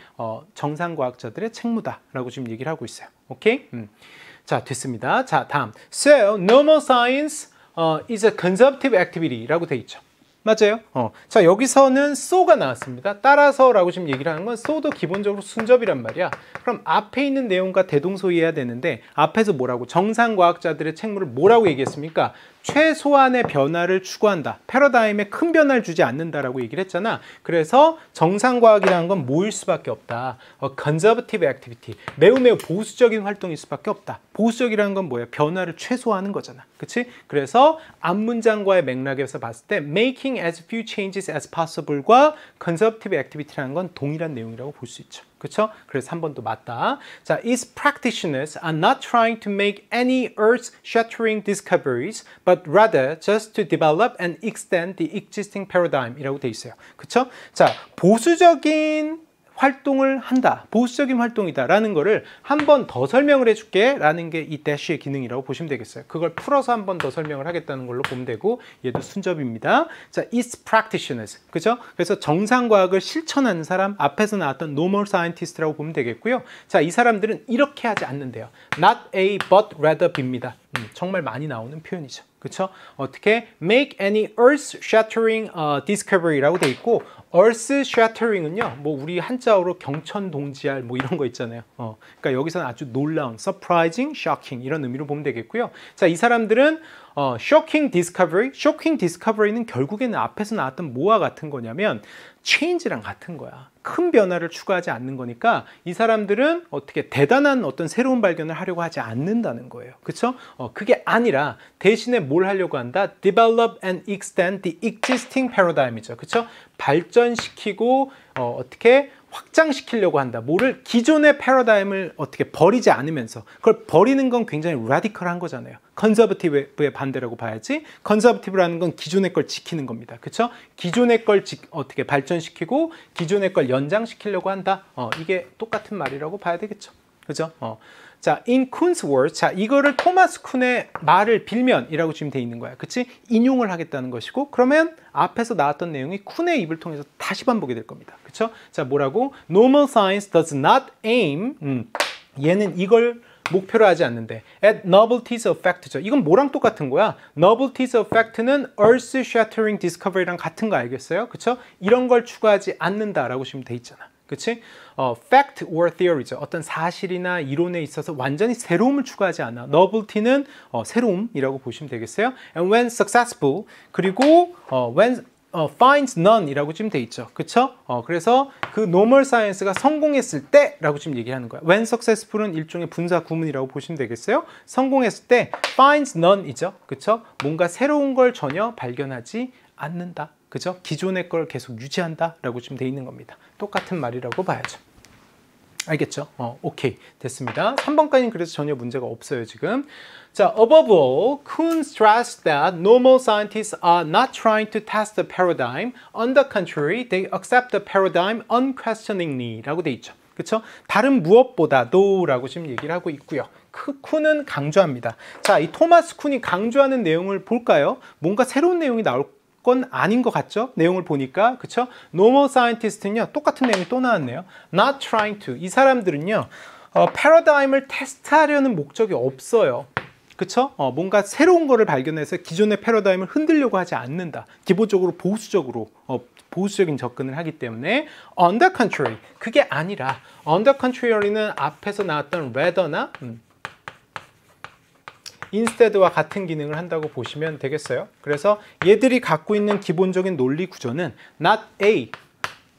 정상 과학자들의 책무다라고 지금 얘기를 하고 있어요. 오케이? 자, 됐습니다. 자, 다음. So, normal science is a conservative activity라고 돼 있죠. 맞아요. 자, 여기서는 so가 나왔습니다. 따라서라고 지금 얘기를 하는 건 so도 기본적으로 순접이란 말이야. 그럼 앞에 있는 내용과 대동소이해야 되는데, 앞에서 뭐라고? 정상과학자들의 책무를 뭐라고 얘기했습니까? 최소한의 변화를 추구한다. 패러다임에 큰 변화를 주지 않는다라고 얘기를 했잖아. 그래서 정상과학이라는 건 뭐일 수밖에 없다. conservative activity. 매우 보수적인 활동일 수밖에 없다. 보수적이라는 건 뭐야? 변화를 최소화하는 거잖아. 그치? 그래서 앞문장과의 맥락에서 봤을 때 making as few changes as possible과 conservative activity라는 건 동일한 내용이라고 볼 수 있죠. 그쵸? 그래서 3번도 맞다. 자, its practitioners are not trying to make any earth-shattering discoveries, but rather just to develop and extend the existing paradigm 이라고 돼 있어요. 그쵸? 자, 보수적인 활동을 한다. 보수적인 활동이다 라는 거를 한 번 더 설명을 해줄게 라는 게 이 dash의 기능이라고 보시면 되겠어요. 그걸 풀어서 한 번 더 설명을 하겠다는 걸로 보면 되고, 얘도 순접입니다. 자, its practitioners. 그죠? 그래서 정상과학을 실천하는 사람, 앞에서 나왔던 normal scientist라고 보면 되겠고요. 자, 이 사람들은 이렇게 하지 않는데요. not A but rather B입니다. 정말 많이 나오는 표현이죠. 그쵸? 어떻게 make any earth-shattering discovery라고 돼 있고, earth-shattering은요, 뭐 우리 한자어로 경천동지할 뭐 이런 거 있잖아요. 그러니까 여기서는 아주 놀라운, surprising, shocking 이런 의미로 보면 되겠고요. 자, 이 사람들은 shocking discovery는 결국에는 앞에서 나왔던 뭐와 같은 거냐면 change랑 같은 거야. 큰 변화를 추구하지 않는 거니까 이 사람들은 어떻게 대단한 어떤 새로운 발견을 하려고 하지 않는다는 거예요. 그쵸? 그게 아니라 대신에 뭘 하려고 한다? Develop and extend the existing paradigm이죠. 그쵸? 발전시키고 어떻게 확장시키려고 한다. 뭐를 기존의 패러다임을 어떻게 버리지 않으면서 그걸 버리는 건 굉장히 라디컬한 거잖아요. 컨서버티브의 반대라고 봐야지. 컨서버티브라는 건 기존의 걸 지키는 겁니다. 그렇죠? 기존의 걸 어떻게 발전시키고 기존의 걸 연장시키려고 한다. 이게 똑같은 말이라고 봐야 되겠죠. 그죠? 자, in Kuhn's words, 자, 이거를 토마스 쿤의 말을 빌면이라고 지금 돼 있는 거야. 그치? 인용을 하겠다는 것이고, 그러면 앞에서 나왔던 내용이 쿤의 입을 통해서 다시 반복이 될 겁니다. 그쵸? 자, 뭐라고? Normal science does not aim, 얘는 이걸 목표로 하지 않는데 at novelties of fact죠. 이건 뭐랑 똑같은 거야? novelties of fact는 earth-shattering discovery랑 같은 거 알겠어요? 그쵸? 이런 걸 추구하지 않는다라고 지금 돼 있잖아. 그치? fact or theory죠. 어떤 사실이나 이론에 있어서 완전히 새로움을 추구하지 않아. novelty는 새로움이라고 보시면 되겠어요. and when successful, 그리고 when finds none 이라고 지금 돼 있죠. 그쵸? 그래서 그 normal science가 성공했을 때 라고 지금 얘기하는 거야. when successful은 일종의 분사 구문이라고 보시면 되겠어요. 성공했을 때 finds none 이죠. 그쵸? 뭔가 새로운 걸 전혀 발견하지 않는다. 그죠? 기존의 걸 계속 유지한다 라고 지금 돼 있는 겁니다. 똑같은 말이라고 봐야죠. 알겠죠? 오케이. 됐습니다. 3번까지는 그래서 전혀 문제가 없어요, 지금. 자, above all, Kuhn stressed that normal scientists are not trying to test the paradigm. On the contrary, they accept the paradigm unquestioningly 라고 돼 있죠. 그쵸? 다른 무엇보다도 라고 지금 얘기를 하고 있고요. 쿤은 강조합니다. 자, 이 토마스 쿤이 강조하는 내용을 볼까요? 뭔가 새로운 내용이 나올 건 아닌 것 같죠? 내용을 보니까. 그쵸? normal scientist는요, 똑같은 내용이 또 나왔네요. not trying to. 이 사람들은요, 패러다임을 테스트하려는 목적이 없어요. 그쵸? 뭔가 새로운 거를 발견해서 기존의 패러다임을 흔들려고 하지 않는다. 기본적으로 보수적인 접근을 하기 때문에 on the contrary. 그게 아니라 on the contrary는 앞에서 나왔던 rather나 instead와 같은 기능을 한다고 보시면 되겠어요. 그래서 얘들이 갖고 있는 기본적인 논리 구조는 not A,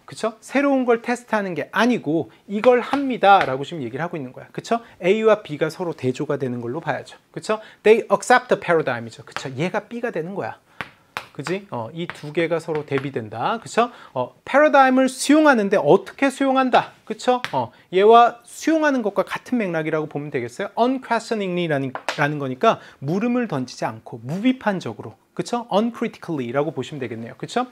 그쵸? 새로운 걸 테스트하는 게 아니고 이걸 합니다 라고 지금 얘기를 하고 있는 거야. 그쵸? A와 B가 서로 대조가 되는 걸로 봐야죠. 그쵸? They accept the paradigm이죠. 그쵸? 얘가 B가 되는 거야. 그지? 이 두 개가 서로 대비된다. 그쵸? 패러다임을 수용하는데 어떻게 수용한다? 그쵸? 얘와 수용하는 것과 같은 맥락이라고 보면 되겠어요? unquestioningly라는 거니까 물음을 던지지 않고 무비판적으로. 그쵸? uncritically라고 보시면 되겠네요. 그쵸?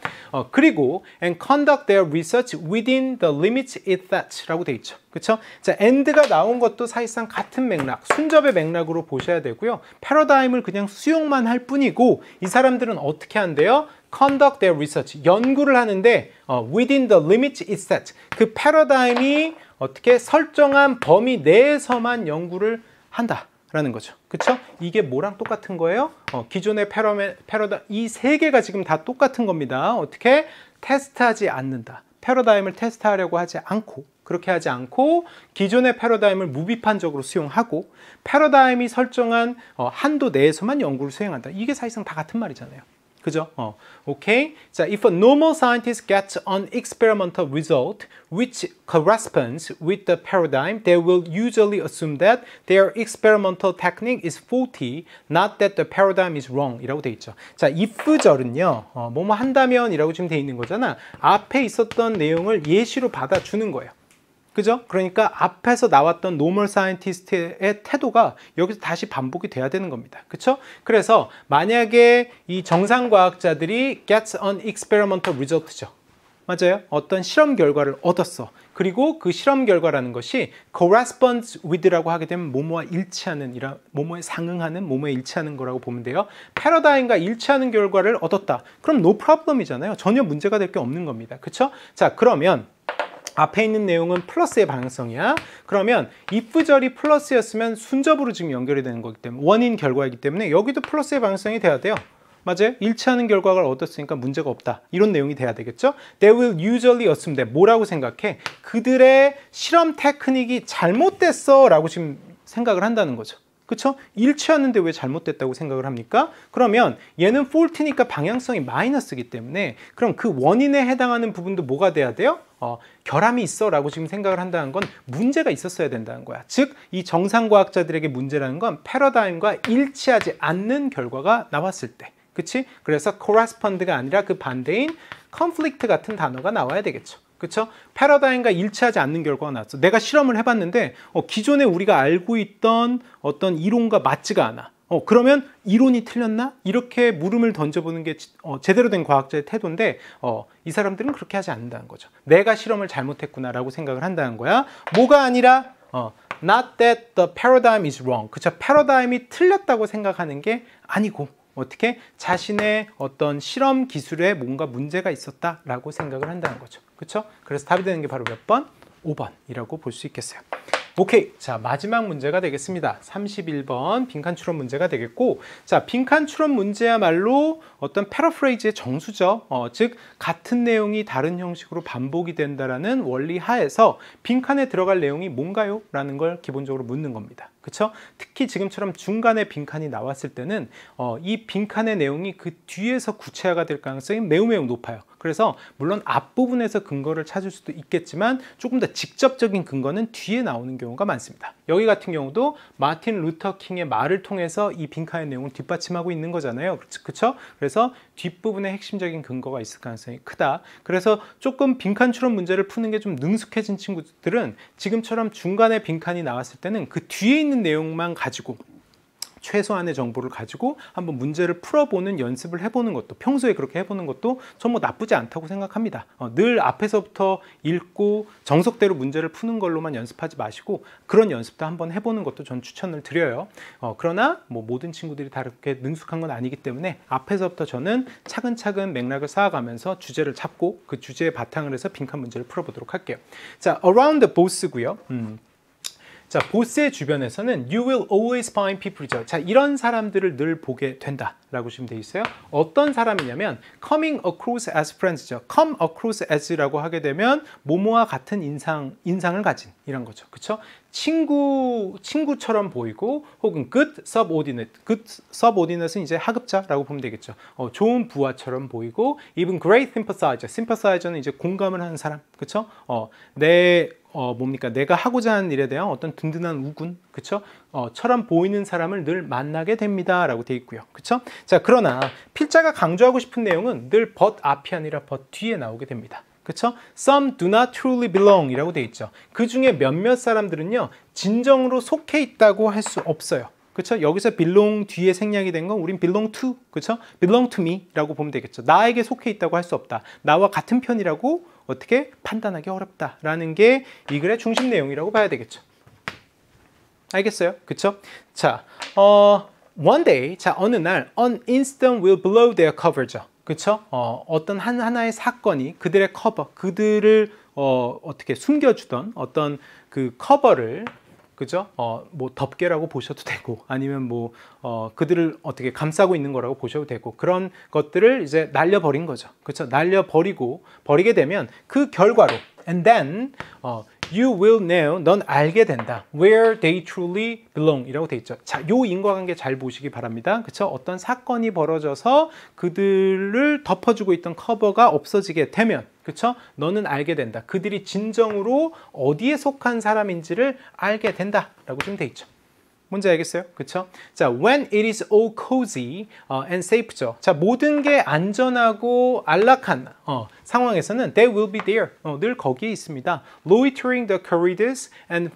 그리고 and conduct their research within the limits it sets 라고 돼 있죠. 그쵸? 자, and가 나온 것도 사실상 같은 맥락, 순접의 맥락으로 보셔야 되고요. 패러다임을 그냥 수용만 할 뿐이고 이 사람들은 어떻게 한대요? conduct their research, 연구를 하는데 within the limits it sets, 그 패러다임이 어떻게 설정한 범위 내에서만 연구를 한다. 라는 거죠. 그쵸? 이게 뭐랑 똑같은 거예요? 기존의 패러다임, 이 세 개가 지금 다 똑같은 겁니다. 어떻게? 테스트하지 않는다. 패러다임을 테스트하려고 하지 않고, 그렇게 하지 않고, 기존의 패러다임을 무비판적으로 수용하고, 패러다임이 설정한 한도 내에서만 연구를 수행한다. 이게 사실상 다 같은 말이잖아요. 그죠? 오케이. 자, if a normal scientist gets an experimental result which corresponds with the paradigm, they will usually assume that their experimental technique is faulty, not that the paradigm is wrong 이라고 돼 있죠. 자, if절은요, 뭐뭐 한다면 이라고 지금 돼 있는 거잖아. 앞에 있었던 내용을 예시로 받아주는 거예요. 그죠? 그러니까 앞에서 나왔던 노멀 사이언티스트의 태도가 여기서 다시 반복이 돼야 되는 겁니다. 그쵸? 그래서 만약에 이 정상과학자들이 gets an experimental result죠. 맞아요? 어떤 실험 결과를 얻었어. 그리고 그 실험 결과라는 것이 corresponds with라고 하게 되면 뭐뭐와 일치하는, 뭐뭐에 상응하는, 뭐뭐에 일치하는 거라고 보면 돼요. 패러다임과 일치하는 결과를 얻었다. 그럼 no problem이잖아요. 전혀 문제가 될 게 없는 겁니다. 그쵸? 자, 그러면 앞에 있는 내용은 플러스의 방향성이야. 그러면 if절이 플러스였으면 순접으로 지금 연결이 되는 거기 때문에 원인 결과이기 때문에 여기도 플러스의 방향성이 돼야 돼요. 맞아요? 일치하는 결과를 얻었으니까 문제가 없다. 이런 내용이 돼야 되겠죠? They will usually assume that 뭐라고 생각해? 그들의 실험 테크닉이 잘못됐어 라고 지금 생각을 한다는 거죠. 그쵸? 일치하는데 왜 잘못됐다고 생각을 합니까? 그러면 얘는 fault니까 방향성이 마이너스이기 때문에 그럼 그 원인에 해당하는 부분도 뭐가 돼야 돼요? 결함이 있어 라고 지금 생각을 한다는 건 문제가 있었어야 된다는 거야. 즉, 이 정상과학자들에게 문제라는 건 패러다임과 일치하지 않는 결과가 나왔을 때. 그치? 그래서 correspond가 아니라 그 반대인 conflict 같은 단어가 나와야 되겠죠. 그쵸? 패러다임과 일치하지 않는 결과가 나왔어. 내가 실험을 해봤는데 기존에 우리가 알고 있던 어떤 이론과 맞지가 않아. 그러면 이론이 틀렸나? 이렇게 물음을 던져보는 게 제대로 된 과학자의 태도인데 이 사람들은 그렇게 하지 않는다는 거죠. 내가 실험을 잘못했구나라고 생각을 한다는 거야. 뭐가 아니라 not that the paradigm is wrong. 그쵸? 패러다임이 틀렸다고 생각하는 게 아니고 어떻게? 자신의 어떤 실험 기술에 뭔가 문제가 있었다라고 생각을 한다는 거죠. 그렇죠? 그래서 답이 되는 게 바로 몇 번? 5번이라고 볼 수 있겠어요. 오케이. 자, 마지막 문제가 되겠습니다. 31번 빈칸 추론 문제가 되겠고, 자, 빈칸 추론 문제야말로 어떤 패러프레이즈의 정수죠. 즉 같은 내용이 다른 형식으로 반복이 된다라는 원리 하에서 빈칸에 들어갈 내용이 뭔가요? 라는 걸 기본적으로 묻는 겁니다. 그쵸? 특히 지금처럼 중간에 빈칸이 나왔을 때는 이 빈칸의 내용이 그 뒤에서 구체화가 될 가능성이 매우 높아요. 그래서 물론 앞부분에서 근거를 찾을 수도 있겠지만 조금 더 직접적인 근거는 뒤에 나오는 경우가 많습니다. 여기 같은 경우도 마틴 루터 킹의 말을 통해서 이 빈칸의 내용을 뒷받침하고 있는 거잖아요. 그렇죠? 그래서 뒷부분에 핵심적인 근거가 있을 가능성이 크다. 그래서 조금 빈칸 추론 문제를 푸는 게 좀 능숙해진 친구들은 지금처럼 중간에 빈칸이 나왔을 때는 그 뒤에 있는 내용만 가지고 최소한의 정보를 가지고 한번 문제를 풀어보는 연습을 해보는 것도, 평소에 그렇게 해보는 것도 전 뭐 나쁘지 않다고 생각합니다. 늘 앞에서부터 읽고 정석대로 문제를 푸는 걸로만 연습하지 마시고 그런 연습도 한번 해보는 것도 전 추천을 드려요. 그러나 뭐 모든 친구들이 다 그렇게 능숙한 건 아니기 때문에 앞에서부터 저는 차근차근 맥락을 쌓아가면서 주제를 잡고 그 주제에 바탕을 해서 빈칸 문제를 풀어보도록 할게요. 자, around the boss고요. 자, 보스의 주변에서는 you will always find people이죠. 자, 이런 사람들을 늘 보게 된다라고 지금 돼 있어요. 어떤 사람이냐면 coming across as friends죠. come across as라고 하게 되면 뭐뭐와 같은 인상을 가진 이런 거죠. 그렇죠? 친구처럼 보이고 혹은 good subordinate. good subordinate은 이제 하급자라고 보면 되겠죠. 좋은 부하처럼 보이고 even great sympathizer. sympathizer는 이제 공감을 하는 사람. 그렇죠? 뭡니까? 내가 하고자 하는 일에 대한 어떤 든든한 우군, 그쵸? 처럼 보이는 사람을 늘 만나게 됩니다. 라고 돼 있고요. 그쵸? 자, 그러나 필자가 강조하고 싶은 내용은 늘 but 앞이 아니라 but 뒤에 나오게 됩니다. 그쵸? Some do not truly belong 이라고 돼 있죠. 그 중에 몇몇 사람들은요, 진정으로 속해 있다고 할 수 없어요. 그쵸? 여기서 belong 뒤에 생략이 된 건 우린 belong to, 그쵸? belong to me 라고 보면 되겠죠. 나에게 속해 있다고 할 수 없다. 나와 같은 편이라고 어떻게 판단하기 어렵다라는 게 이 글의 중심 내용이라고 봐야 되겠죠. 알겠어요? 그쵸? 자, one day, 자, 어느 날 an incident will blow their cover죠. 그쵸? 어떤 하나의 사건이 그들의 커버, 그들을 어떻게 숨겨주던 어떤 그 커버를 그죠? 뭐 덮개라고 보셔도 되고 아니면 뭐 그들을 어떻게 감싸고 있는 거라고 보셔도 되고 그런 것들을 이제 날려버린 거죠. 그렇죠? 버리게 되면 그 결과로 and then you will know, 넌 알게 된다. where they truly belong 이라고 돼 있죠. 자, 요 인과관계 잘 보시기 바랍니다. 그쵸? 어떤 사건이 벌어져서 그들을 덮어주고 있던 커버가 없어지게 되면 그쵸? 너는 알게 된다. 그들이 진정으로 어디에 속한 사람인지를 알게 된다. 라고 좀 돼 있죠. 뭔지 알겠어요? 그쵸? 자, when it is all cozy and safe죠. 자, 모든 게 안전하고 안락한 상황에서는 they will be there. 늘 거기에 있습니다. loitering the corridors and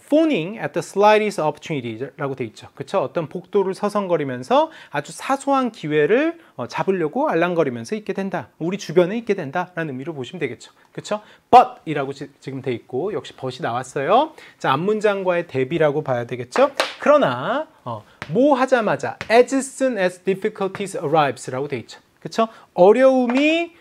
phoning at the slightest opportunity라고 돼 있죠. 그쵸? 어떤 복도를 서성거리면서 아주 사소한 기회를 잡으려고 알랑거리면서 있게 된다. 우리 주변에 있게 된다라는 의미로 보시면 되겠죠. 그쵸? but 이라고 지금 돼 있고 역시 but이 나왔어요. 자, 앞문장과의 대비라고 봐야 되겠죠. 그러나 뭐 하자마자 as soon as difficulties arrives라고 돼 있죠. 그쵸? 어려움이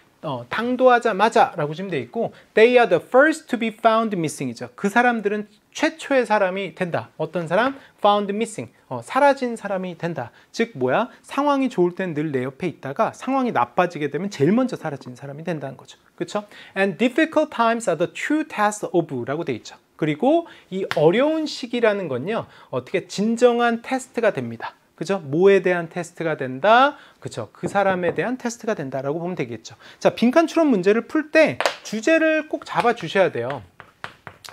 당도하자마자 라고 지금 돼 있고 they are the first to be found missing이죠. 그 사람들은 최초의 사람이 된다. 어떤 사람? found missing. 사라진 사람이 된다. 즉 뭐야? 상황이 좋을 땐 늘 내 옆에 있다가 상황이 나빠지게 되면 제일 먼저 사라진 사람이 된다는 거죠. 그렇죠? And difficult times are the true test of 라고 돼 있죠. 그리고 이 어려운 시기라는 건요. 어떻게 진정한 테스트가 됩니다. 그죠? 뭐에 대한 테스트가 된다? 그죠? 그 사람에 대한 테스트가 된다라고 보면 되겠죠. 자, 빈칸 추론 문제를 풀 때 주제를 꼭 잡아 주셔야 돼요.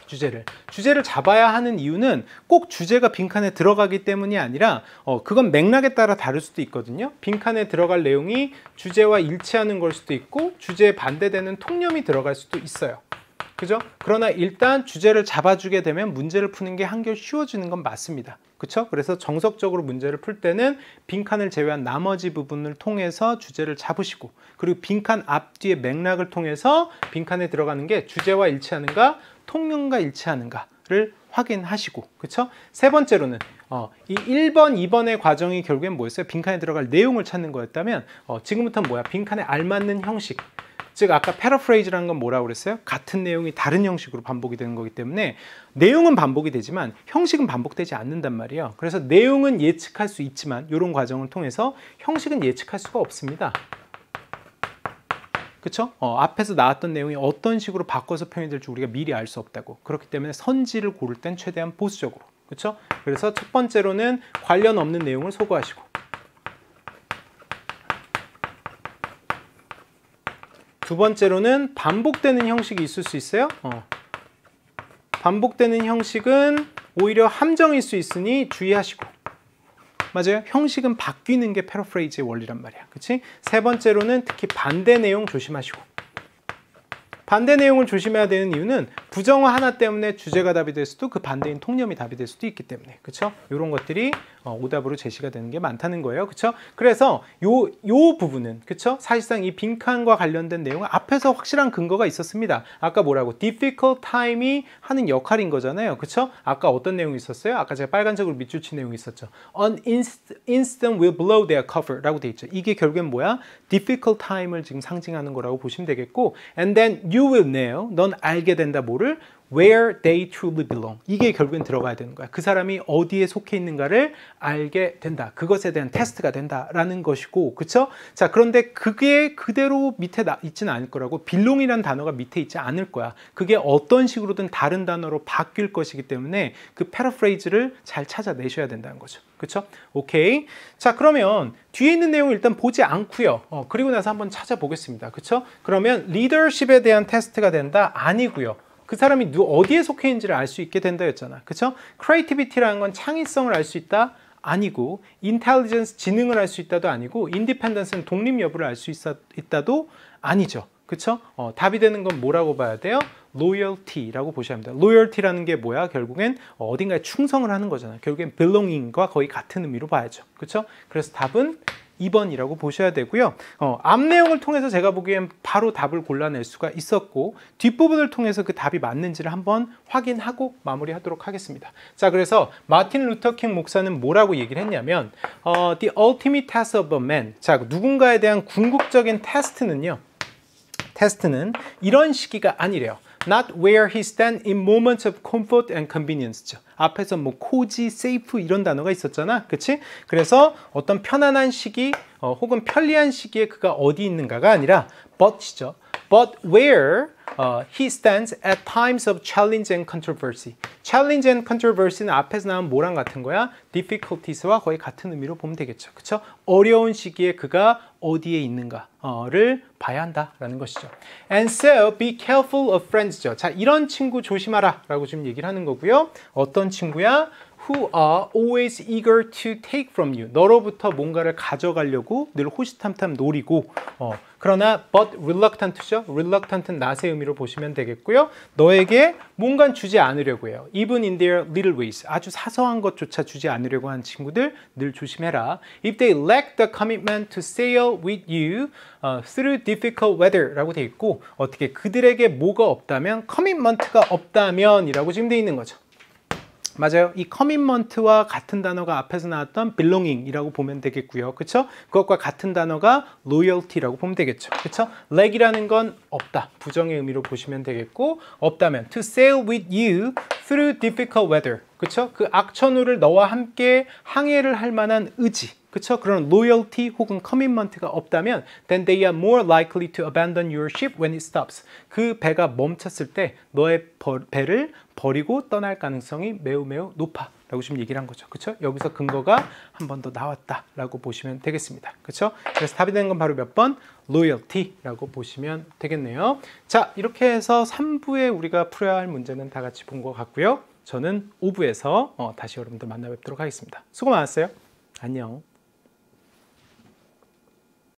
주제를 잡아야 하는 이유는 꼭 주제가 빈칸에 들어가기 때문이 아니라 그건 맥락에 따라 다를 수도 있거든요. 빈칸에 들어갈 내용이 주제와 일치하는 걸 수도 있고 주제에 반대되는 통념이 들어갈 수도 있어요. 그죠? 그러나 일단 주제를 잡아주게 되면 문제를 푸는 게 한결 쉬워지는 건 맞습니다. 그렇죠? 그래서 정석적으로 문제를 풀 때는 빈칸을 제외한 나머지 부분을 통해서 주제를 잡으시고 그리고 빈칸 앞뒤의 맥락을 통해서 빈칸에 들어가는 게 주제와 일치하는가 통념과 일치하는가를 확인하시고 그렇죠? 세 번째로는 이 1번, 2번의 과정이 결국엔 뭐였어요? 빈칸에 들어갈 내용을 찾는 거였다면 지금부터는 뭐야? 빈칸에 알맞는 형식 즉 아까 패러프레이즈라는 건 뭐라고 그랬어요? 같은 내용이 다른 형식으로 반복이 되는 거기 때문에 내용은 반복이 되지만 형식은 반복되지 않는단 말이에요. 그래서 내용은 예측할 수 있지만 이런 과정을 통해서 형식은 예측할 수가 없습니다. 그쵸? 앞에서 나왔던 내용이 어떤 식으로 바꿔서 표현이 될지 우리가 미리 알 수 없다고. 그렇기 때문에 선지를 고를 땐 최대한 보수적으로. 그쵸? 그래서 첫 번째로는 관련 없는 내용을 소거하시고 두 번째로는 반복되는 형식이 있을 수 있어요. 반복되는 형식은 오히려 함정일 수 있으니 주의하시고 맞아요? 형식은 바뀌는 게 패러프레이즈의 원리란 말이야. 그치? 세 번째로는 특히 반대 내용 조심하시고 반대 내용을 조심해야 되는 이유는 부정어 하나 때문에 주제가 답이 될 수도 그 반대인 통념이 답이 될 수도 있기 때문에 그쵸? 이런 것들이 오답으로 제시가 되는 게 많다는 거예요. 그쵸? 그래서 요 부분은 그쵸? 사실상 이 빈칸과 관련된 내용은 앞에서 확실한 근거가 있었습니다. 아까 뭐라고? difficult time이 하는 역할인 거잖아요. 그쵸? 아까 어떤 내용이 있었어요? 아까 제가 빨간색으로 밑줄 친 내용이 있었죠. An instant will blow their cover 라고 돼 있죠. 이게 결국엔 뭐야? difficult time을 지금 상징하는 거라고 보시면 되겠고 and then you will know 넌 알게 된다 뭐를? Where they truly belong. 이게 결국엔 들어가야 되는 거야. 그 사람이 어디에 속해 있는가를 알게 된다. 그것에 대한 테스트가 된다라는 것이고, 그쵸? 자, 그런데 그게 그대로 밑에 있지는 않을 거라고. belong이라는 단어가 밑에 있지 않을 거야. 그게 어떤 식으로든 다른 단어로 바뀔 것이기 때문에 그 패러프레이즈를 잘 찾아내셔야 된다는 거죠. 그쵸? 오케이. 자, 그러면 뒤에 있는 내용을 일단 보지 않고요. 그리고 나서 한번 찾아보겠습니다. 그쵸? 그러면 리더십에 대한 테스트가 된다? 아니고요. 그 사람이 어디에 속해 있는지를 알 수 있게 된다 였잖아. 그쵸? creativity라는 건 창의성을 알 수 있다? 아니고 intelligence, 지능을 알 수 있다도 아니고 independence는 독립 여부를 알 수 있다도 아니죠. 그쵸? 답이 되는 건 뭐라고 봐야 돼요? loyalty라고 보셔야 합니다. loyalty라는 게 뭐야? 결국엔 어딘가에 충성을 하는 거잖아요. 결국엔 belonging과 거의 같은 의미로 봐야죠. 그쵸? 그래서 답은 2번이라고 보셔야 되고요. 앞 내용을 통해서 제가 보기엔 바로 답을 골라낼 수가 있었고 뒷부분을 통해서 그 답이 맞는지를 한번 확인하고 마무리하도록 하겠습니다. 자, 그래서 마틴 루터 킹 목사는 뭐라고 얘기를 했냐면 The ultimate test of a man. 자, 누군가에 대한 궁극적인 테스트는 이런 시기가 아니래요. Not where he stands in moments of comfort and convenience. 앞에서 뭐 cozy, safe 이런 단어가 있었잖아. 그치? 그래서 어떤 편안한 시기 혹은 편리한 시기에 그가 어디 있는가가 아니라 but이죠. But where he stands at times of challenge and controversy. Challenge and controversy는 앞에서 나온 뭐랑 같은 거야? difficulties와 거의 같은 의미로 보면 되겠죠. 그쵸? 어려운 시기에 그가 어디에 있는가를 봐야 한다라는 것이죠. And so be careful of friends죠. 자, 이런 친구 조심하라 라고 지금 얘기를 하는 거고요. 어떤 친구야? who are always eager to take from you. 너로부터 뭔가를 가져가려고 늘 호시탐탐 노리고 그러나 but reluctant죠. reluctant은 낫의 의미로 보시면 되겠고요. 너에게 뭔가 주지 않으려고 해요. even in their little ways. 아주 사소한 것조차 주지 않으려고 하는 친구들 늘 조심해라. If they lack the commitment to sail with you through difficult weather 라고 돼 있고 어떻게 그들에게 뭐가 없다면 commitment가 없다면 이라고 지금 돼 있는 거죠. 맞아요. 이 commitment와 같은 단어가 앞에서 나왔던 belonging이라고 보면 되겠고요. 그렇죠? 그것과 같은 단어가 loyalty라고 보면 되겠죠. 그렇죠? lack이라는 건 없다. 부정의 의미로 보시면 되겠고 없다면 to sail with you through difficult weather. 그렇죠? 그 악천후를 너와 함께 항해를 할 만한 의지. 그렇죠? 그런 loyalty 혹은 commitment가 없다면 then they are more likely to abandon your ship when it stops. 그 배가 멈췄을 때 너의 배를 버리고 떠날 가능성이 매우 높아 라고 지금 얘기를 한 거죠. 그렇죠? 여기서 근거가 한 번 더 나왔다 라고 보시면 되겠습니다. 그렇죠? 그래서 답이 되는 건 바로 몇 번? loyalty 라고 보시면 되겠네요. 자, 이렇게 해서 3부에 우리가 풀어야 할 문제는 다 같이 본 것 같고요. 저는 5부에서 다시 여러분들 만나 뵙도록 하겠습니다. 수고 많았어요. 안녕.